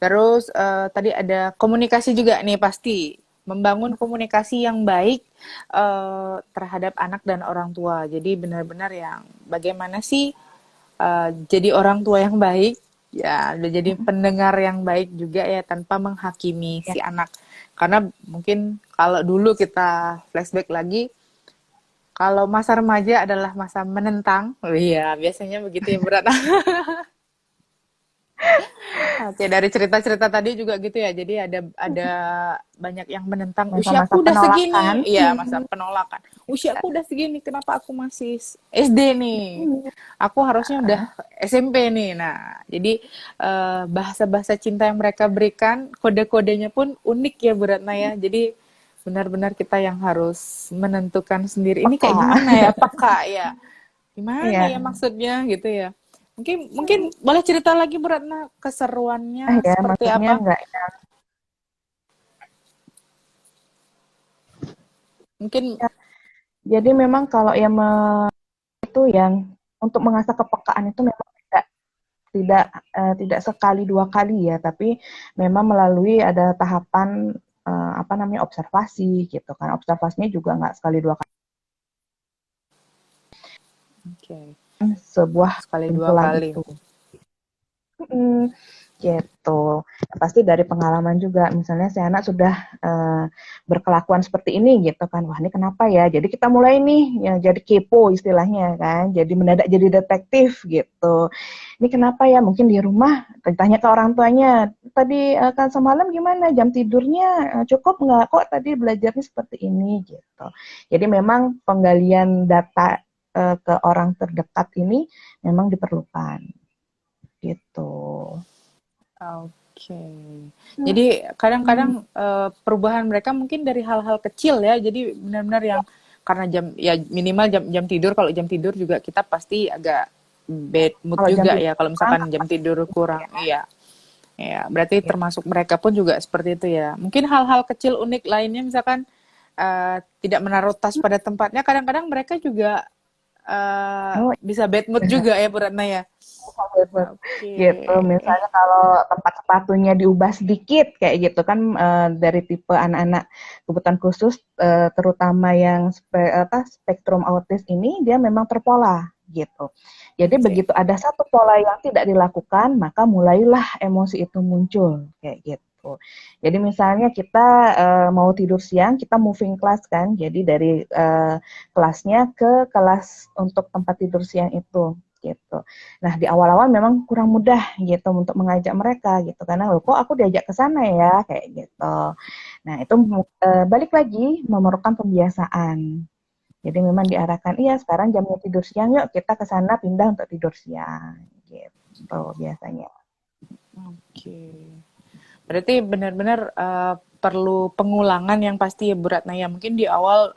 Terus tadi ada komunikasi juga nih pasti. Membangun komunikasi yang baik terhadap anak dan orang tua. Jadi benar-benar yang bagaimana sih jadi orang tua yang baik, ya udah jadi pendengar yang baik juga ya tanpa menghakimi Ya, si anak. Karena mungkin kalau dulu kita flashback lagi, Kalau masa remaja adalah masa menentang. Oh iya, biasanya begitu ya berat. Oke, dari cerita-cerita tadi juga gitu ya. Jadi ada banyak yang menentang Masa-masa usiaku udah penolakan. segini. Iya, masa penolakan. Usiaku udah segini, kenapa aku masih SD nih? Aku harusnya udah SMP nih. Nah, jadi bahasa-bahasa cinta yang mereka berikan, kode-kodenya pun unik ya Bu Ratna ya. Jadi benar-benar kita yang harus menentukan sendiri. Ini kayak Peka. gimana ya, peka ya? Gimana ya Iya. maksudnya gitu ya? Mungkin mungkin boleh cerita lagi Bu Ratna keseruannya Ya, seperti maksudnya apa? enggak. Mungkin Jadi memang kalau yang itu yang untuk mengasah kepekaan itu memang tidak tidak sekali dua kali ya, tapi memang melalui ada tahapan apa namanya observasi gitu kan. Observasinya juga nggak sekali dua kali oke, sebuah sekali dua kesimpulan kali. itu. Mm, gitu. Pasti dari pengalaman juga, misalnya si anak sudah berkelakuan seperti ini gitu kan, wah ini kenapa ya? Jadi kita mulai nih, ya, jadi kepo istilahnya kan, jadi mendadak jadi detektif gitu. Ini kenapa ya? Mungkin di rumah tanya ke orang tuanya, tadi kan semalam gimana? Jam tidurnya cukup nggak? Kok tadi belajarnya seperti ini gitu. Jadi memang penggalian data ke orang terdekat ini memang diperlukan gitu. Oke. Jadi kadang-kadang perubahan mereka mungkin dari hal-hal kecil ya. Jadi benar-benar yang karena jam ya minimal jam tidur. Kalau jam tidur juga kita pasti agak bad mood Kalau jam juga tidur ya. Kalau kurang, misalkan jam tidur kurang, ya. iya. Ya, berarti Gitu. termasuk mereka pun juga seperti itu ya. Mungkin hal-hal kecil unik lainnya misalkan tidak menaruh tas pada tempatnya. Kadang-kadang mereka juga Oh, bisa bad mood juga ya Bu Ratna ya. gitu. Oke. Misalnya kalau tempat sepatunya diubah sedikit kayak gitu kan dari tipe anak-anak kebutuhan khusus terutama yang spektrum autis ini dia memang terpola gitu. Jadi Oke. begitu ada satu pola yang tidak dilakukan, maka mulailah emosi itu muncul kayak gitu. Jadi misalnya kita mau tidur siang, kita moving class kan. Jadi dari kelasnya ke kelas untuk tempat tidur siang itu gitu. Nah, di awal-awal memang kurang mudah gitu untuk mengajak mereka gitu karena loh kok aku diajak ke sana ya kayak gitu. Nah, itu balik lagi memerlukan pembiasaan. Jadi memang diarahkan iya sekarang jamnya tidur siang yuk kita ke sana pindah untuk tidur siang gitu biasanya. Oke. Berarti benar-benar perlu pengulangan yang pasti ya Bu Ratna ya. Mungkin di awal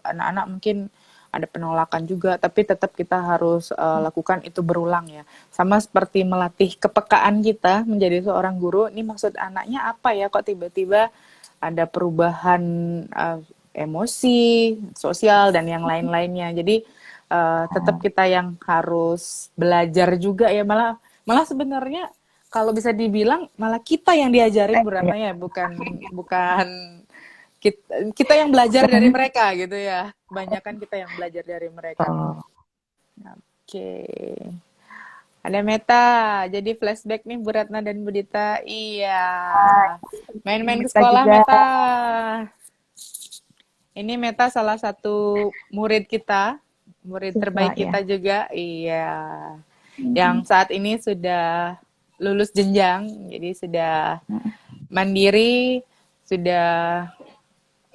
anak-anak mungkin ada penolakan juga, tapi tetap kita harus lakukan itu berulang ya. Sama seperti melatih kepekaan kita menjadi seorang guru. Ini maksud anaknya apa ya? Kok tiba-tiba ada perubahan emosi, sosial dan yang lain-lainnya. Jadi tetap kita yang harus belajar juga ya. Malah malah sebenarnya kalau bisa dibilang malah kita yang diajarin Bu Ratna ya, bukan bukan kita yang belajar dari mereka gitu ya. Kebanyakan kita yang belajar dari mereka. Oh, Oke. Ada Meta, jadi flashback nih Bu Ratna dan Bu Dita. Iya. Main-main ke kita sekolah juga Meta. Ini Meta salah satu murid kita, murid siswa terbaik ya. kita juga. Iya. Yang saat ini sudah lulus jenjang, jadi sudah mandiri, sudah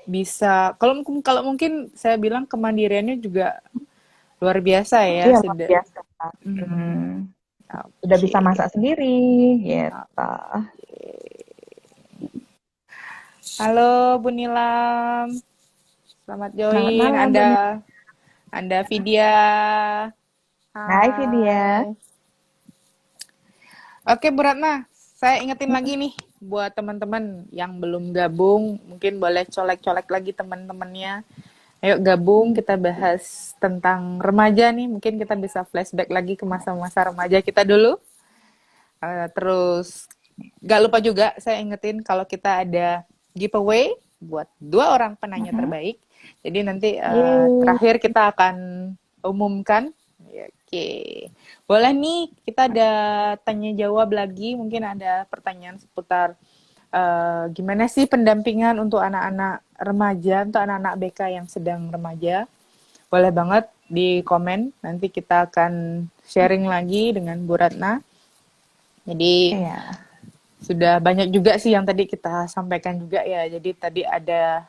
bisa kalau kalau mungkin saya bilang kemandiriannya juga luar biasa ya Iya luar sudah. biasa. Hmm, Hmm, sudah bisa oke. masak sendiri gitu. Halo Bu Nilam, selamat Selamat join. malam Bu Nia. Anda Vidya. Hai Vidya. Hai. Oke Bu Ratna, saya ingetin lagi nih buat teman-teman yang belum gabung, mungkin boleh colek-colek lagi teman-temannya. Ayo gabung, kita bahas tentang remaja nih. Mungkin kita bisa flashback lagi ke masa-masa remaja kita dulu. Terus gak lupa juga saya ingetin kalau kita ada giveaway buat 2 orang penanya terbaik. Jadi nanti Yeay. terakhir kita akan umumkan. Ya, oke, boleh nih kita ada tanya jawab lagi. Mungkin ada pertanyaan seputar gimana sih pendampingan untuk anak-anak remaja, untuk anak-anak BK yang sedang remaja. boleh banget di komen. Nanti kita akan sharing lagi dengan Bu Ratna. Jadi Iya, sudah banyak juga sih yang tadi kita sampaikan juga ya. Jadi tadi ada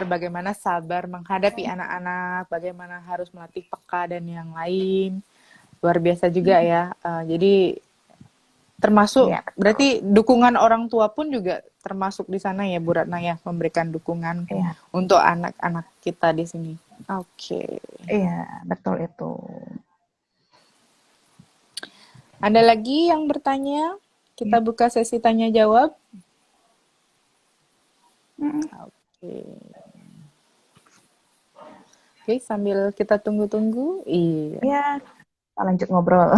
bagaimana sabar menghadapi anak-anak, bagaimana harus melatih peka dan yang lain. Luar biasa juga ya. Jadi termasuk iya betul. berarti dukungan orang tua pun juga termasuk di sana ya Bu Ratna ya, memberikan dukungan Iya, untuk anak-anak kita di sini. Oke. iya betul itu. Ada lagi yang bertanya? Kita Ya. buka sesi tanya jawab. Mm-mm. Oke. Oke, sambil kita tunggu-tunggu. Iya. Ya, kita lanjut ngobrol.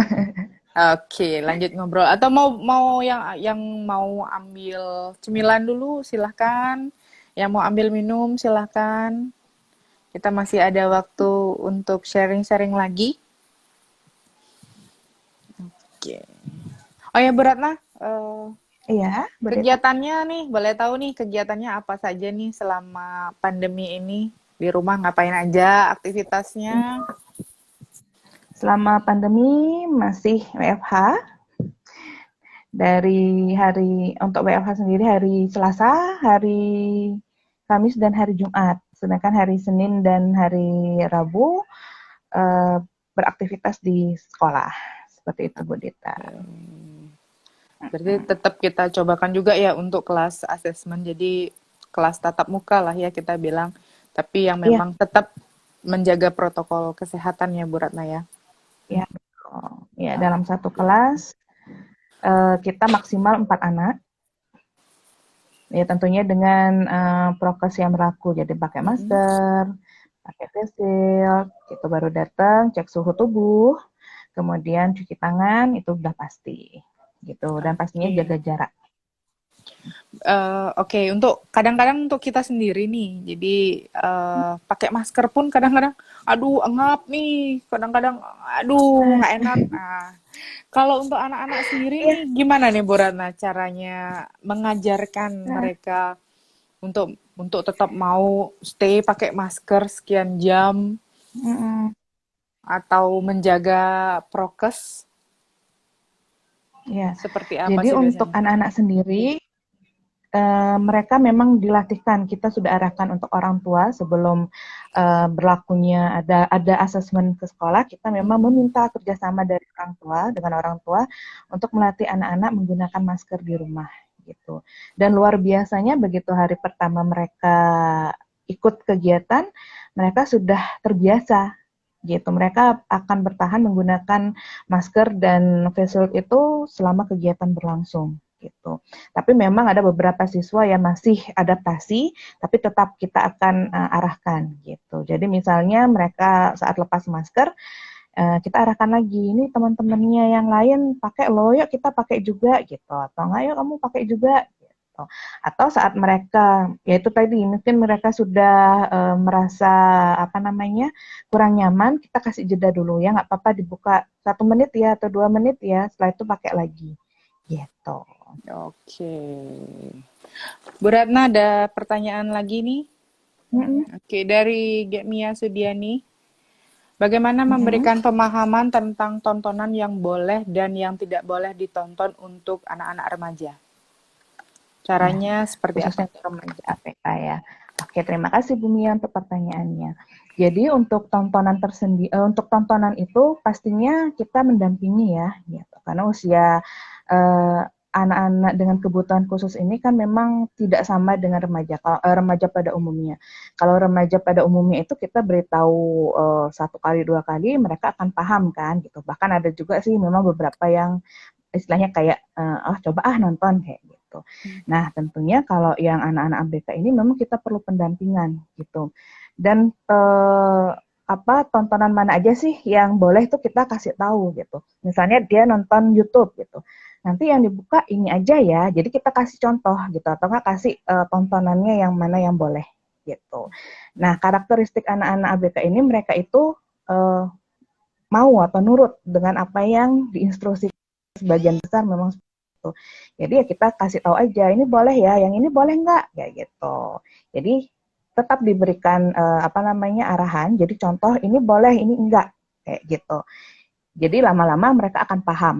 Oke, lanjut ngobrol. Atau mau mau yang mau ambil cemilan dulu, silahkan. Yang mau ambil minum, silahkan. Kita masih ada waktu untuk sharing-sharing lagi. Oke. Oh ya, Bu Ratna, Iya, Budeta. kegiatannya nih, boleh tahu nih kegiatannya apa saja nih selama pandemi ini? Di rumah ngapain aja aktivitasnya? Selama pandemi masih WFH. Dari hari untuk WFH sendiri hari Selasa, hari Kamis dan hari Jumat. Sedangkan hari Senin dan hari Rabu eh, beraktivitas di sekolah. Seperti itu, Bu Dita. Berarti tetap kita cobakan juga ya untuk kelas asesmen. Jadi kelas tatap muka lah ya kita bilang. Tapi yang Iya, memang tetap menjaga protokol kesehatan ya Bu Ratna ya. iya, betul. Ya, dalam satu kelas kita maksimal 4 anak. Ya, tentunya dengan prokes yang berlaku. Jadi pakai Mm-mm. masker, pakai face shield, itu baru datang, cek suhu tubuh, kemudian cuci tangan, itu udah pasti. Gitu. Dan pastinya Oke. jaga jarak. Oke, untuk kadang-kadang untuk kita sendiri nih, jadi pakai masker pun kadang-kadang, aduh engap nih, kadang-kadang, aduh nggak enak. Nah, kalau untuk anak-anak sendiri Iya, nih, gimana nih Bu Ratna caranya mengajarkan nah, mereka untuk tetap mau stay pakai masker sekian jam mm-mm. atau menjaga prokes Ya. seperti apa Jadi sih untuk biasanya? anak-anak sendiri, mereka memang dilatihkan. Kita sudah arahkan untuk orang tua sebelum berlakunya ada asesmen ke sekolah. Kita memang Mm-mm. meminta kerjasama dari orang tua dengan orang tua untuk melatih anak-anak menggunakan masker di rumah gitu. Dan luar biasanya begitu hari pertama mereka ikut kegiatan, mereka sudah terbiasa gitu. Mereka akan bertahan menggunakan masker dan face shield itu selama kegiatan berlangsung gitu. Tapi memang ada beberapa siswa yang masih adaptasi, tapi tetap kita akan arahkan gitu. Jadi misalnya mereka saat lepas masker, kita arahkan lagi, ini teman-temannya yang lain pakai loh, yuk kita pakai juga gitu. Atau enggak, yuk kamu pakai juga gitu. Atau saat mereka, ya itu tadi, mungkin mereka sudah merasa apa namanya kurang nyaman, kita kasih jeda dulu ya, nggak apa-apa dibuka 1 menit ya atau 2 menit ya, setelah itu pakai lagi gitu. Oke. Bu Ratna ada pertanyaan lagi nih. Mm-mm. Oke, dari Gemia Sudiani. Bagaimana Mm-mm. memberikan pemahaman tentang tontonan yang boleh dan yang tidak boleh ditonton untuk anak-anak remaja? Nah, Caranya seperti apa? khususnya untuk remaja APK ya. Oke, terima kasih Bu Mia untuk pertanyaannya. Jadi untuk tontonan itu pastinya kita mendampingi ya, gitu. Karena usia eh, anak-anak dengan kebutuhan khusus ini kan memang tidak sama dengan remaja. Kalau remaja pada umumnya, kalau remaja pada umumnya itu kita beritahu 1 kali 2 kali mereka akan paham kan, gitu. Bahkan ada juga sih memang beberapa yang istilahnya kayak oh coba nonton kayak gitu. Nah, tentunya kalau yang anak-anak ABK ini memang kita perlu pendampingan gitu. Dan apa tontonan mana aja sih yang boleh tuh kita kasih tahu gitu. Misalnya dia nonton YouTube gitu. Nanti yang dibuka ini aja ya. Jadi kita kasih contoh gitu atau nggak kasih tontonannya yang mana yang boleh gitu. Nah, karakteristik anak-anak ABK ini mereka itu uh, mau atau nurut dengan apa yang diinstruksikan sebagian besar memang seperti itu. Jadi ya kita kasih tahu aja, ini boleh ya, yang ini boleh nggak, kayak gitu. Jadi tetap diberikan arahan. Jadi contoh ini boleh, ini enggak kayak gitu. Jadi lama-lama mereka akan paham.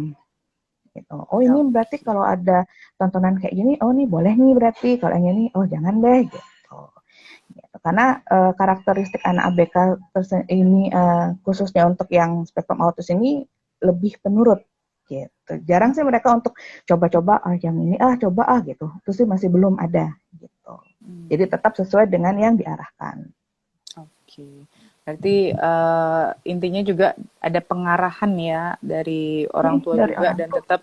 Gitu. Oh ini berarti kalau ada tontonan kayak gini, oh ini boleh nih berarti. Kalau yang ini, oh jangan deh gitu. Gitu. Karena karakteristik anak ABK ini khususnya untuk yang spektrum autis ini lebih penurut gitu. Jarang sih mereka untuk coba-coba yang ini coba gitu. Itu sih masih belum ada gitu. Jadi tetap sesuai dengan yang diarahkan. Oke. Berarti intinya juga ada pengarahan ya dari orang tua Dari juga orang dan tua. tetap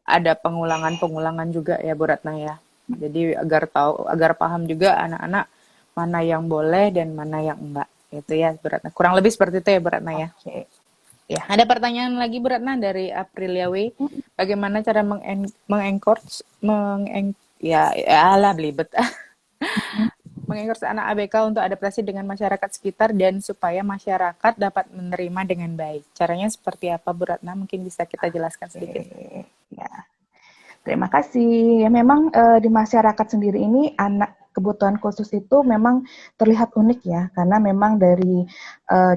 ada pengulangan-pengulangan juga ya Bu Ratna ya. Jadi agar paham juga anak-anak mana yang boleh dan mana yang enggak. Itu ya Bu Ratna. Kurang lebih seperti itu ya Bu Ratna ya. Oke. Ya. Ada pertanyaan lagi Bu Ratna dari Aprilia W. Bagaimana cara mengencourage ya alah belibet. Mengencourage anak ABK untuk adaptasi dengan masyarakat sekitar dan supaya masyarakat dapat menerima dengan baik. Caranya seperti apa Bu Ratna? Mungkin bisa kita jelaskan sedikit. Ya. Terima kasih. Ya memang di masyarakat sendiri ini anak kebutuhan khusus itu memang terlihat unik ya, karena memang dari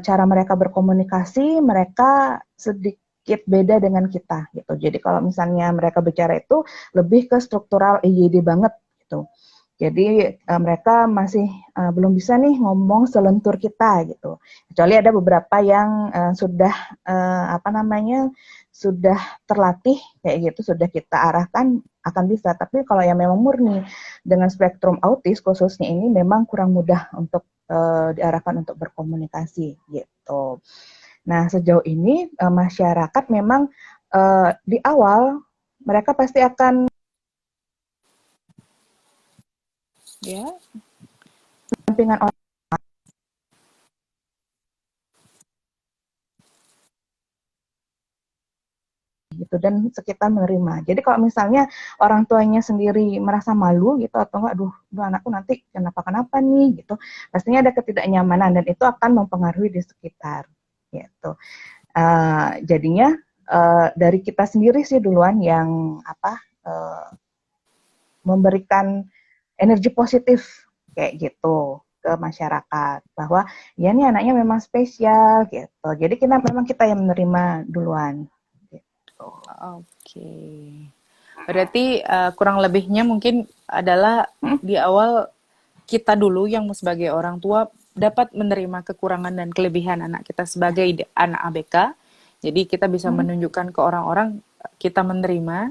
cara mereka berkomunikasi, mereka sedikit beda dengan kita gitu. Jadi kalau misalnya mereka bicara itu lebih ke struktural EYD banget gitu. Jadi mereka masih belum bisa nih ngomong selentur kita gitu. Kecuali ada beberapa yang sudah sudah terlatih kayak gitu, sudah kita arahkan akan bisa. Tapi kalau yang memang murni dengan spektrum autis khususnya ini memang kurang mudah untuk diarahkan untuk berkomunikasi gitu. Nah sejauh ini masyarakat memang di awal mereka pasti akan Ya. pendampingan orang gitu dan sekitar menerima. Jadi kalau misalnya orang tuanya sendiri merasa malu gitu atau enggak, aduh anakku nanti kenapa nih gitu, pastinya ada ketidaknyamanan dan itu akan mempengaruhi di sekitar gitu. Jadinya dari kita sendiri sih duluan yang memberikan energi positif kayak gitu ke masyarakat bahwa ya nih anaknya memang spesial gitu. Jadi memang kita yang menerima duluan. Gitu. Oke. Berarti kurang lebihnya mungkin adalah di awal kita dulu yang sebagai orang tua dapat menerima kekurangan dan kelebihan anak kita sebagai anak ABK. Jadi kita bisa menunjukkan ke orang-orang kita menerima.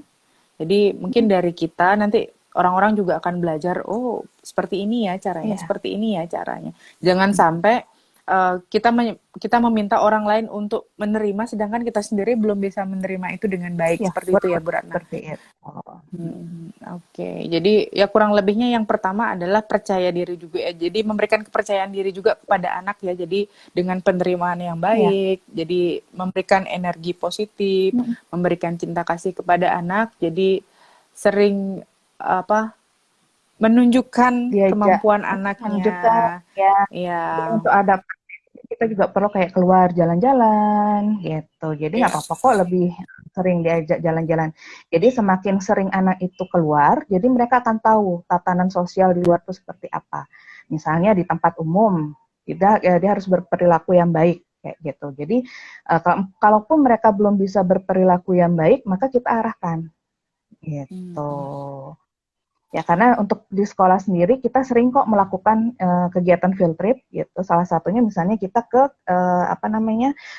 Jadi mungkin dari kita nanti orang-orang juga akan belajar, oh seperti ini ya caranya, seperti ini ya caranya. Jangan sampai kita meminta orang lain untuk menerima, sedangkan kita sendiri belum bisa menerima itu dengan baik. Ya, Seperti itu ya Bu Ratna. Seperti itu. Oke. Jadi ya kurang lebihnya yang pertama adalah percaya diri juga ya. Jadi memberikan kepercayaan diri juga kepada anak ya. Jadi dengan penerimaan yang baik, jadi memberikan energi positif, memberikan cinta kasih kepada anak. Jadi sering menunjukkan kemampuan anaknya. Menunjukkan ya. Untuk adaptasi kita juga perlu kayak keluar jalan-jalan gitu. Jadi nggak apa-apa kok lebih sering diajak jalan-jalan. Jadi semakin sering anak itu keluar, jadi mereka akan tahu tatanan sosial di luar itu seperti apa. Misalnya di tempat umum, dia harus berperilaku yang baik kayak gitu. Jadi kalaupun mereka belum bisa berperilaku yang baik, maka kita arahkan gitu. Ya karena untuk di sekolah sendiri kita sering kok melakukan kegiatan field trip gitu. Salah satunya misalnya kita ke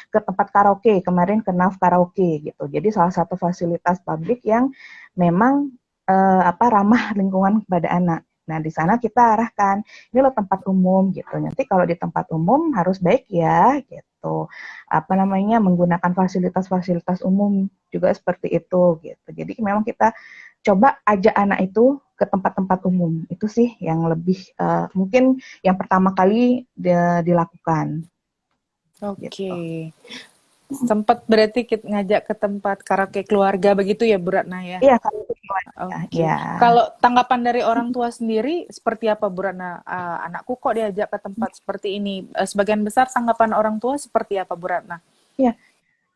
ke tempat karaoke, kemarin ke NAF karaoke gitu. Jadi salah satu fasilitas publik yang memang ramah lingkungan kepada anak. Nah, di sana kita arahkan, ini loh tempat umum gitu. Nanti kalau di tempat umum harus baik ya gitu. Menggunakan fasilitas-fasilitas umum juga seperti itu gitu. Jadi memang kita coba ajak anak itu ke tempat-tempat umum. Itu sih yang lebih mungkin yang pertama kali dilakukan. Oke. Gitu. Sempat berarti kita ngajak ke tempat karaoke keluarga begitu ya Bu Ratna ya? Iya, karaoke keluarga. Oke. Ya. Kalau tanggapan dari orang tua sendiri seperti apa Bu Ratna? Anakku kok diajak ke tempat seperti ini? Sebagian besar tanggapan orang tua seperti apa Bu Ratna? Iya.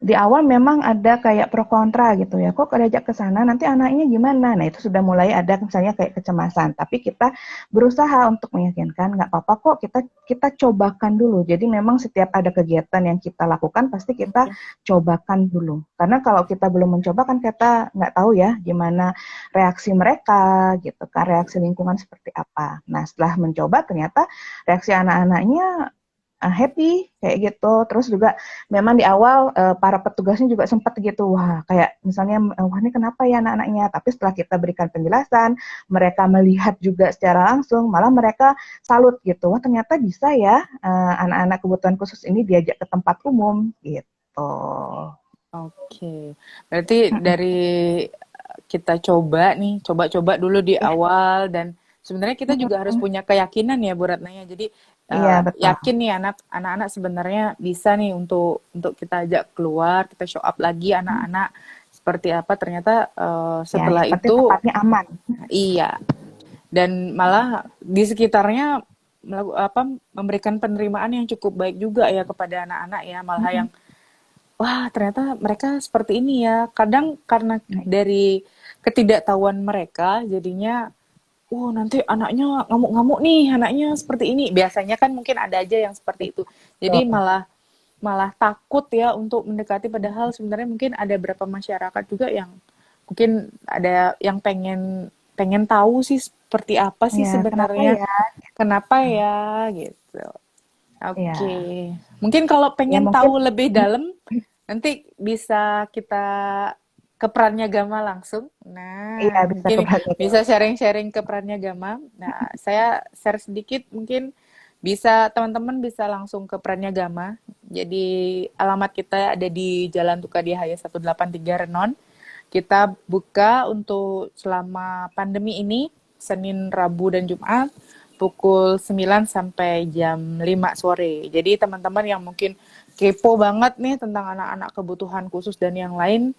di awal memang ada kayak pro kontra gitu ya. Kok diajak ke sana nanti anaknya gimana? Nah, itu sudah mulai ada misalnya kayak kecemasan. Tapi kita berusaha untuk meyakinkan nggak apa-apa kok kita kita cobakan dulu. Jadi memang setiap ada kegiatan yang kita lakukan pasti kita Oke. cobakan dulu. Karena kalau kita belum mencoba kan kita nggak tahu ya gimana reaksi mereka gitu kan, reaksi lingkungan seperti apa. Nah, setelah mencoba ternyata reaksi anak-anaknya happy kayak gitu. Terus juga memang di awal para petugasnya juga sempat gitu, wah kayak misalnya, wah ini kenapa ya anak-anaknya? Tapi setelah kita berikan penjelasan, mereka melihat juga secara langsung, malah mereka salut gitu, wah ternyata bisa ya anak-anak kebutuhan khusus ini diajak ke tempat umum gitu. Oke, berarti dari kita coba nih, coba-coba dulu di Ya, awal dan sebenarnya kita juga harus mm-mm. punya keyakinan ya Bu Ratnanya. Jadi Iya betul. yakin nih anak-anak sebenarnya bisa nih untuk kita ajak keluar, kita show up lagi anak-anak seperti apa. Ternyata Ya, setelah yang penting itu tempatnya aman. iya, dan malah di sekitarnya memberikan penerimaan yang cukup baik juga ya kepada anak-anak ya, malah yang wah, ternyata mereka seperti ini ya. Kadang karena dari ketidaktahuan mereka, jadinya, oh nanti anaknya ngamuk-ngamuk nih, anaknya seperti ini. Biasanya kan mungkin ada aja yang seperti itu. Jadi Betul. malah malah takut ya untuk mendekati. Padahal sebenarnya mungkin ada beberapa masyarakat juga yang mungkin ada yang pengen pengen tahu sih seperti apa sih Ya, kenapa sebenarnya, ya? kenapa ya gitu. Ya, Oke, mungkin kalau ya pengen mungkin tahu lebih dalam, nanti bisa kita ke Pranyagama langsung. iya Nah, bisa ke mungkin Praga. bisa sharing-sharing ke Pranyagama. Nah, saya share sedikit mungkin bisa teman-teman bisa langsung ke Pranyagama. Jadi alamat kita ada di Jalan Tukadihaya 183 Renon. Kita buka untuk selama pandemi ini Senin, Rabu, dan Jumat pukul 9 sampai jam 5 sore. Jadi teman-teman yang mungkin kepo banget nih tentang anak-anak kebutuhan khusus dan yang lain,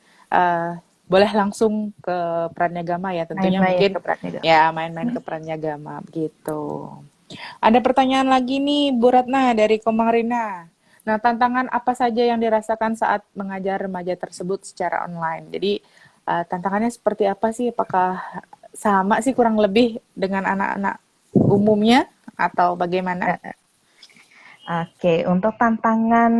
boleh langsung ke Pranyagama ya. Tentunya Main-main mungkin ke Praga. ya main-main ke Pranyagama gitu. Ada pertanyaan lagi nih Bu Ratna dari Komang Rina. Nah, tantangan apa saja yang dirasakan saat mengajar remaja tersebut secara online? Jadi, tantangannya seperti apa sih? Apakah sama sih kurang lebih dengan anak-anak umumnya atau bagaimana? Oke, untuk tantangan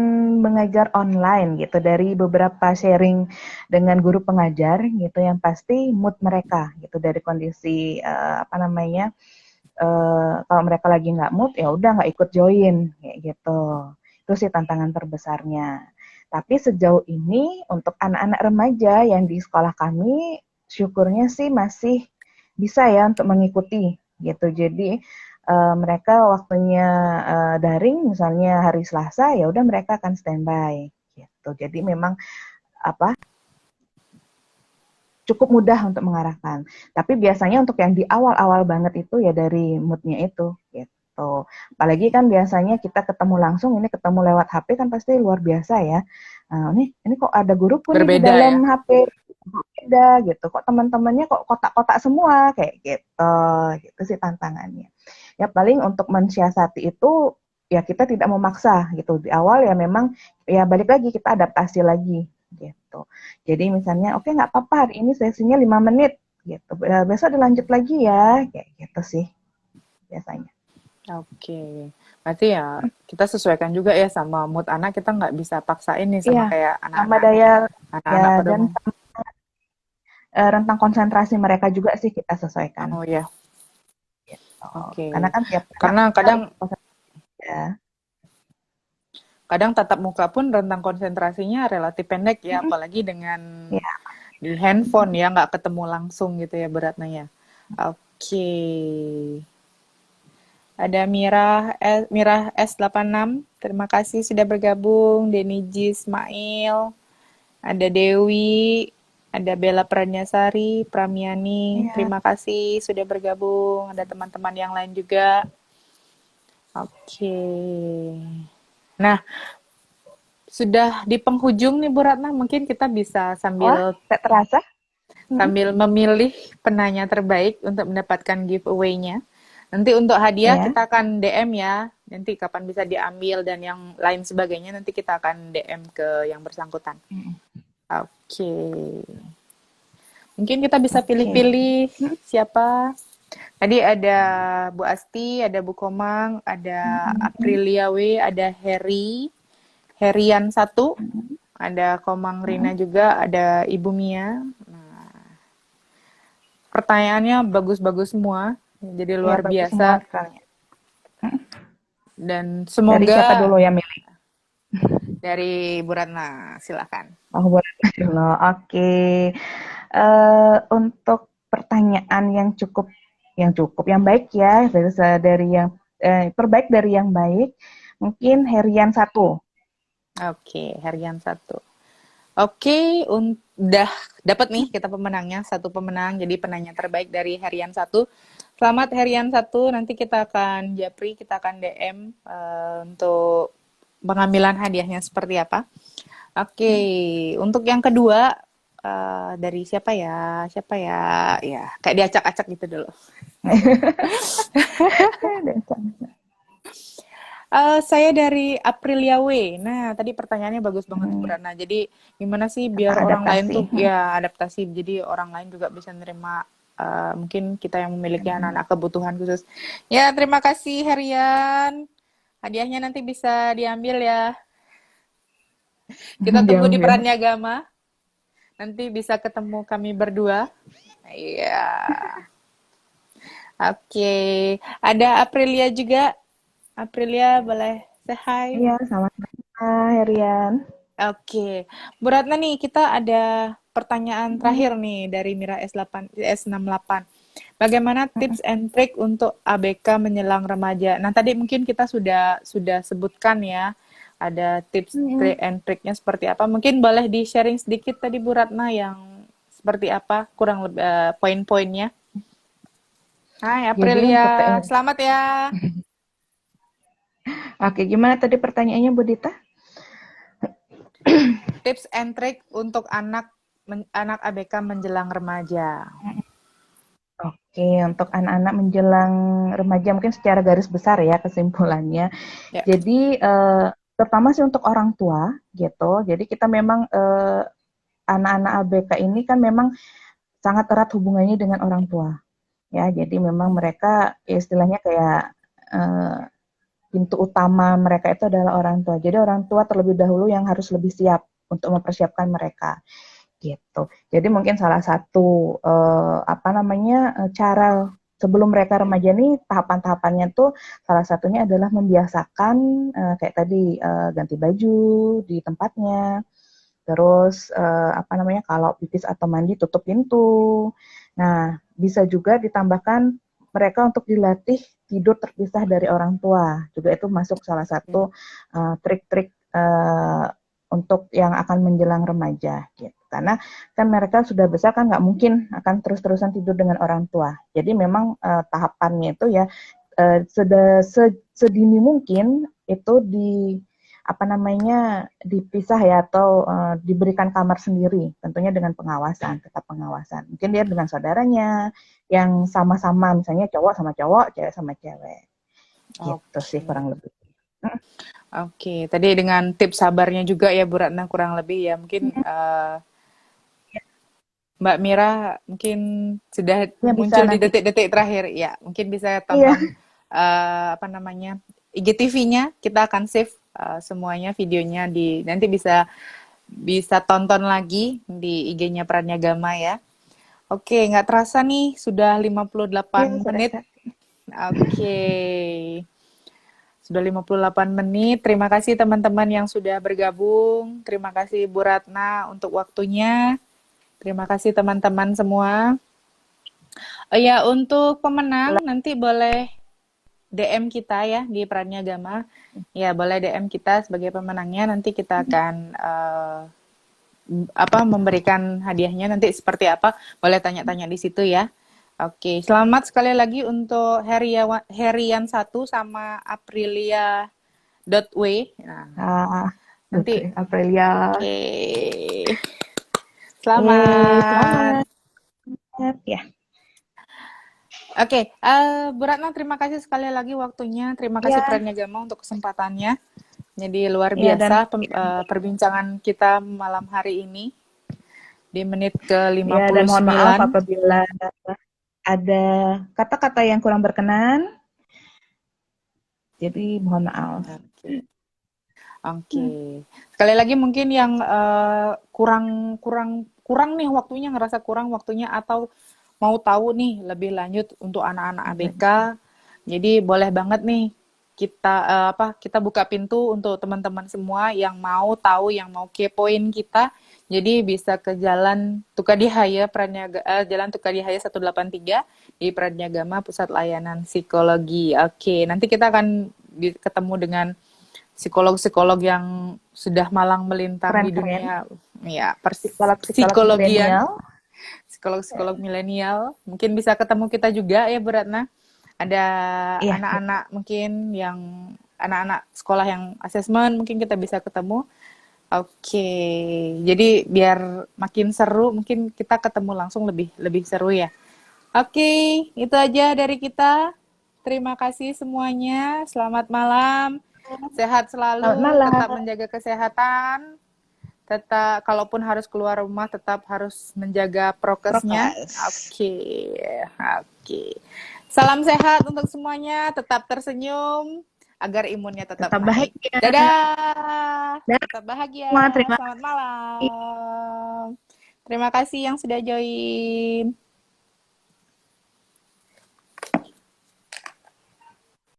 mengajar online gitu dari beberapa sharing dengan guru pengajar gitu yang pasti mood mereka gitu dari kondisi apa namanya kalau mereka lagi nggak mood ya udah nggak ikut join kayak gitu. Itu sih tantangan terbesarnya. Tapi sejauh ini untuk anak-anak remaja yang di sekolah kami syukurnya sih masih bisa ya untuk mengikuti gitu. Jadi mereka waktunya daring misalnya hari Selasa ya udah mereka akan standby gitu. Jadi memang apa cukup mudah untuk mengarahkan. Tapi biasanya untuk yang di awal-awal banget itu ya dari moodnya itu gitu. Apalagi kan biasanya kita ketemu langsung, ini ketemu lewat HP kan pasti luar biasa ya. Ini kok ada guruku nih di Berbeda dalam ya? HP beda gitu. Kok teman-temannya kok kotak-kotak semua kayak gitu. Gitu sih tantangannya. Ya paling untuk mensiasati itu ya kita tidak memaksa gitu. Di awal ya memang ya balik lagi kita adaptasi lagi gitu. Jadi misalnya oke nggak apa-apa hari ini sesinya 5 menit gitu. Besok dilanjut lagi ya kayak gitu sih biasanya. Oke. Berarti ya kita sesuaikan juga ya sama mood anak, kita nggak bisa paksain nih Iya, sama kayak sama anak-anak daya ya anak-anak pada dan umum. rentang konsentrasi mereka juga sih kita sesuaikan. Oh ya, Oh, karena oke. kan tiap anak Karena kadang konsentrasi ya. kadang tatap muka pun rentang konsentrasinya relatif pendek ya, Mm-mm. apalagi dengan Ya, di handphone ya, nggak ketemu langsung gitu ya beratnya ya. Oke. Ada Mirah S86. Terima kasih sudah bergabung. Denny G. Ismail. Ada Dewi. Ada Bella Pranyasari, Pramiani. iya. Terima kasih sudah bergabung. Ada teman-teman yang lain juga. Oke. Nah, sudah di penghujung nih Bu Ratna, mungkin kita bisa Wah, sambil tak terasa. Mm-mm. sambil memilih penanya terbaik untuk mendapatkan giveaway-nya. Nanti untuk hadiah Ya. kita akan DM ya. Nanti kapan bisa diambil dan yang lain sebagainya nanti kita akan DM ke yang bersangkutan. Mm. Oke. Mungkin kita bisa Oke. pilih-pilih siapa. Tadi ada Bu Asti, ada Bu Komang, ada Mm. Aprilia W, ada Herian satu, ada Komang Rina Mm. juga, ada Ibu Mia. Pertanyaannya bagus-bagus semua, jadi Ya, luar bagus semua biasa. sekali. Mm. Dan Dari siapa semoga dulu yang milih? dari Bu Ratna, silakan. Oh, boleh dulu. Oke. Untuk pertanyaan yang baik ya, dari yang terbaik dari yang baik, mungkin Herian satu. Oke, Herian satu. Oke, udah dapat nih kita pemenangnya, satu pemenang. Jadi penanya terbaik dari Herian satu. Selamat Herian satu. Nanti kita akan japri, kita akan DM untuk pengambilan hadiahnya seperti apa. Oke, untuk yang kedua dari siapa ya? Siapa ya? Ya, kayak diacak-acak gitu dulu. Saya dari Aprilia W. Nah, tadi pertanyaannya bagus banget tuh, Bu Ratna. Jadi, gimana sih biar Tentang orang lain adaptasi. tuh ya adaptasi. Jadi orang lain juga bisa nerima mungkin kita yang memiliki anak-anak kebutuhan khusus. Ya, terima kasih Herian. Hadiahnya nanti bisa diambil ya. Kita tunggu di Diambil. Pranyagama. Nanti bisa ketemu kami berdua. Iya. Oke. Ada Aprilia juga. Aprilia boleh say hi. Iya, sama-sama Herian. Oke, Bu Ratna nih kita ada pertanyaan terakhir nih dari Mira S8, S68. Bagaimana tips and trick untuk ABK menjelang remaja? Nah, tadi mungkin kita sudah sebutkan ya, ada tips trick and tricknya seperti apa. Mungkin boleh di-sharing sedikit tadi Bu Ratna yang seperti apa, kurang lebih poin-poinnya. Hai Jadi untuk Aprilia, selamat ya. Oke, gimana tadi pertanyaannya Bu Dita? Tips and trick untuk anak ABK menjelang remaja. Oke, untuk anak-anak menjelang remaja mungkin secara garis besar ya kesimpulannya. Ya. Jadi terutama sih untuk orang tua gitu. Jadi kita memang anak-anak ABK ini kan memang sangat erat hubungannya dengan orang tua. Ya, jadi memang mereka istilahnya kayak eh, pintu utama mereka itu adalah orang tua. Jadi orang tua terlebih dahulu yang harus lebih siap untuk mempersiapkan mereka gitu. Jadi mungkin salah satu cara sebelum mereka remaja nih tahapan-tahapannya tuh salah satunya adalah membiasakan kayak tadi ganti baju di tempatnya. Terus kalau pipis atau mandi tutup pintu. Nah, bisa juga ditambahkan mereka untuk dilatih tidur terpisah dari orang tua. Juga itu masuk salah satu trik-trik untuk yang akan menjelang remaja gitu. Karena kan mereka sudah besar kan nggak mungkin akan terus-terusan tidur dengan orang tua. Jadi memang tahapannya itu ya sudah sedini mungkin itu dipisah ya atau diberikan kamar sendiri, tentunya dengan pengawasan, tetap pengawasan. Mungkin dia dengan saudaranya yang sama-sama, misalnya cowok sama cowok, cewek sama cewek, gitu sih Oke. kurang lebih. Oke, tadi dengan tips sabarnya juga ya Bu Ratna kurang lebih ya. Mungkin Mbak Mira mungkin sudah Ya bisa muncul di nanti. detik-detik terakhir. Ya, mungkin bisa Iya, tonton IGTV-nya. Kita akan save semuanya videonya nanti bisa tonton lagi di IG-nya Pranyagama ya. Oke, nggak terasa nih sudah iya 58 sudah. menit. Oke. Sudah 58 menit. Terima kasih teman-teman yang sudah bergabung. Terima kasih Bu Ratna untuk waktunya. Terima kasih teman-teman semua. Ya, untuk pemenang nanti boleh DM kita ya di Pranyagama. Ya, boleh DM kita sebagai pemenangnya. Nanti kita akan memberikan hadiahnya nanti seperti apa. Boleh tanya-tanya di situ ya. Oke, selamat sekali lagi untuk Herian 1 sama Aprilia W. Nah, nanti Aprilia. oke. Yeay, Selamat. selamat ya. Oke, Bu Ratna, terima kasih sekali lagi waktunya. Terima kasih Ya, Pranagama untuk kesempatannya. Jadi luar ya dan biasa perbincangan kita malam hari ini di menit ke ya dan mohon maaf 59. apabila ada kata-kata yang kurang berkenan. Jadi mohon maaf. Oke. Oke. Sekali lagi mungkin yang kurang kurang kurang nih waktunya, ngerasa kurang waktunya atau mau tahu nih lebih lanjut untuk anak-anak ABK. Jadi boleh banget nih kita kita buka pintu untuk teman-teman semua yang mau tahu, yang mau kepoin kita. Jadi bisa ke Jalan Tukadihaya Jalan Tukadihaya 183 di Pradnyagama Pusat Layanan Psikologi. Oke, nanti kita akan ketemu dengan psikolog-psikolog yang sudah malang melintang di Keren-keren. dunia ya Psikolog-psikolog psikologian, milenial. psikolog-psikolog milenial. Mungkin bisa ketemu kita juga ya Bu Ratna. Ada Iya, anak-anak mungkin yang anak-anak sekolah yang asesmen mungkin kita bisa ketemu. Oke, jadi biar makin seru mungkin kita ketemu langsung lebih lebih seru ya. Oke, itu aja dari kita. Terima kasih semuanya. Selamat malam. Sehat selamat selalu, tetap malam. menjaga kesehatan. Tetap kalaupun harus keluar rumah tetap harus menjaga prokesnya. Prokes. Oke. Oke. Salam sehat untuk semuanya, tetap tersenyum agar imunnya tetap Tetap naik. bahagia. Dadah. Dan Tetap bahagia. semua terima Selamat kasih. malam. Terima kasih yang sudah join.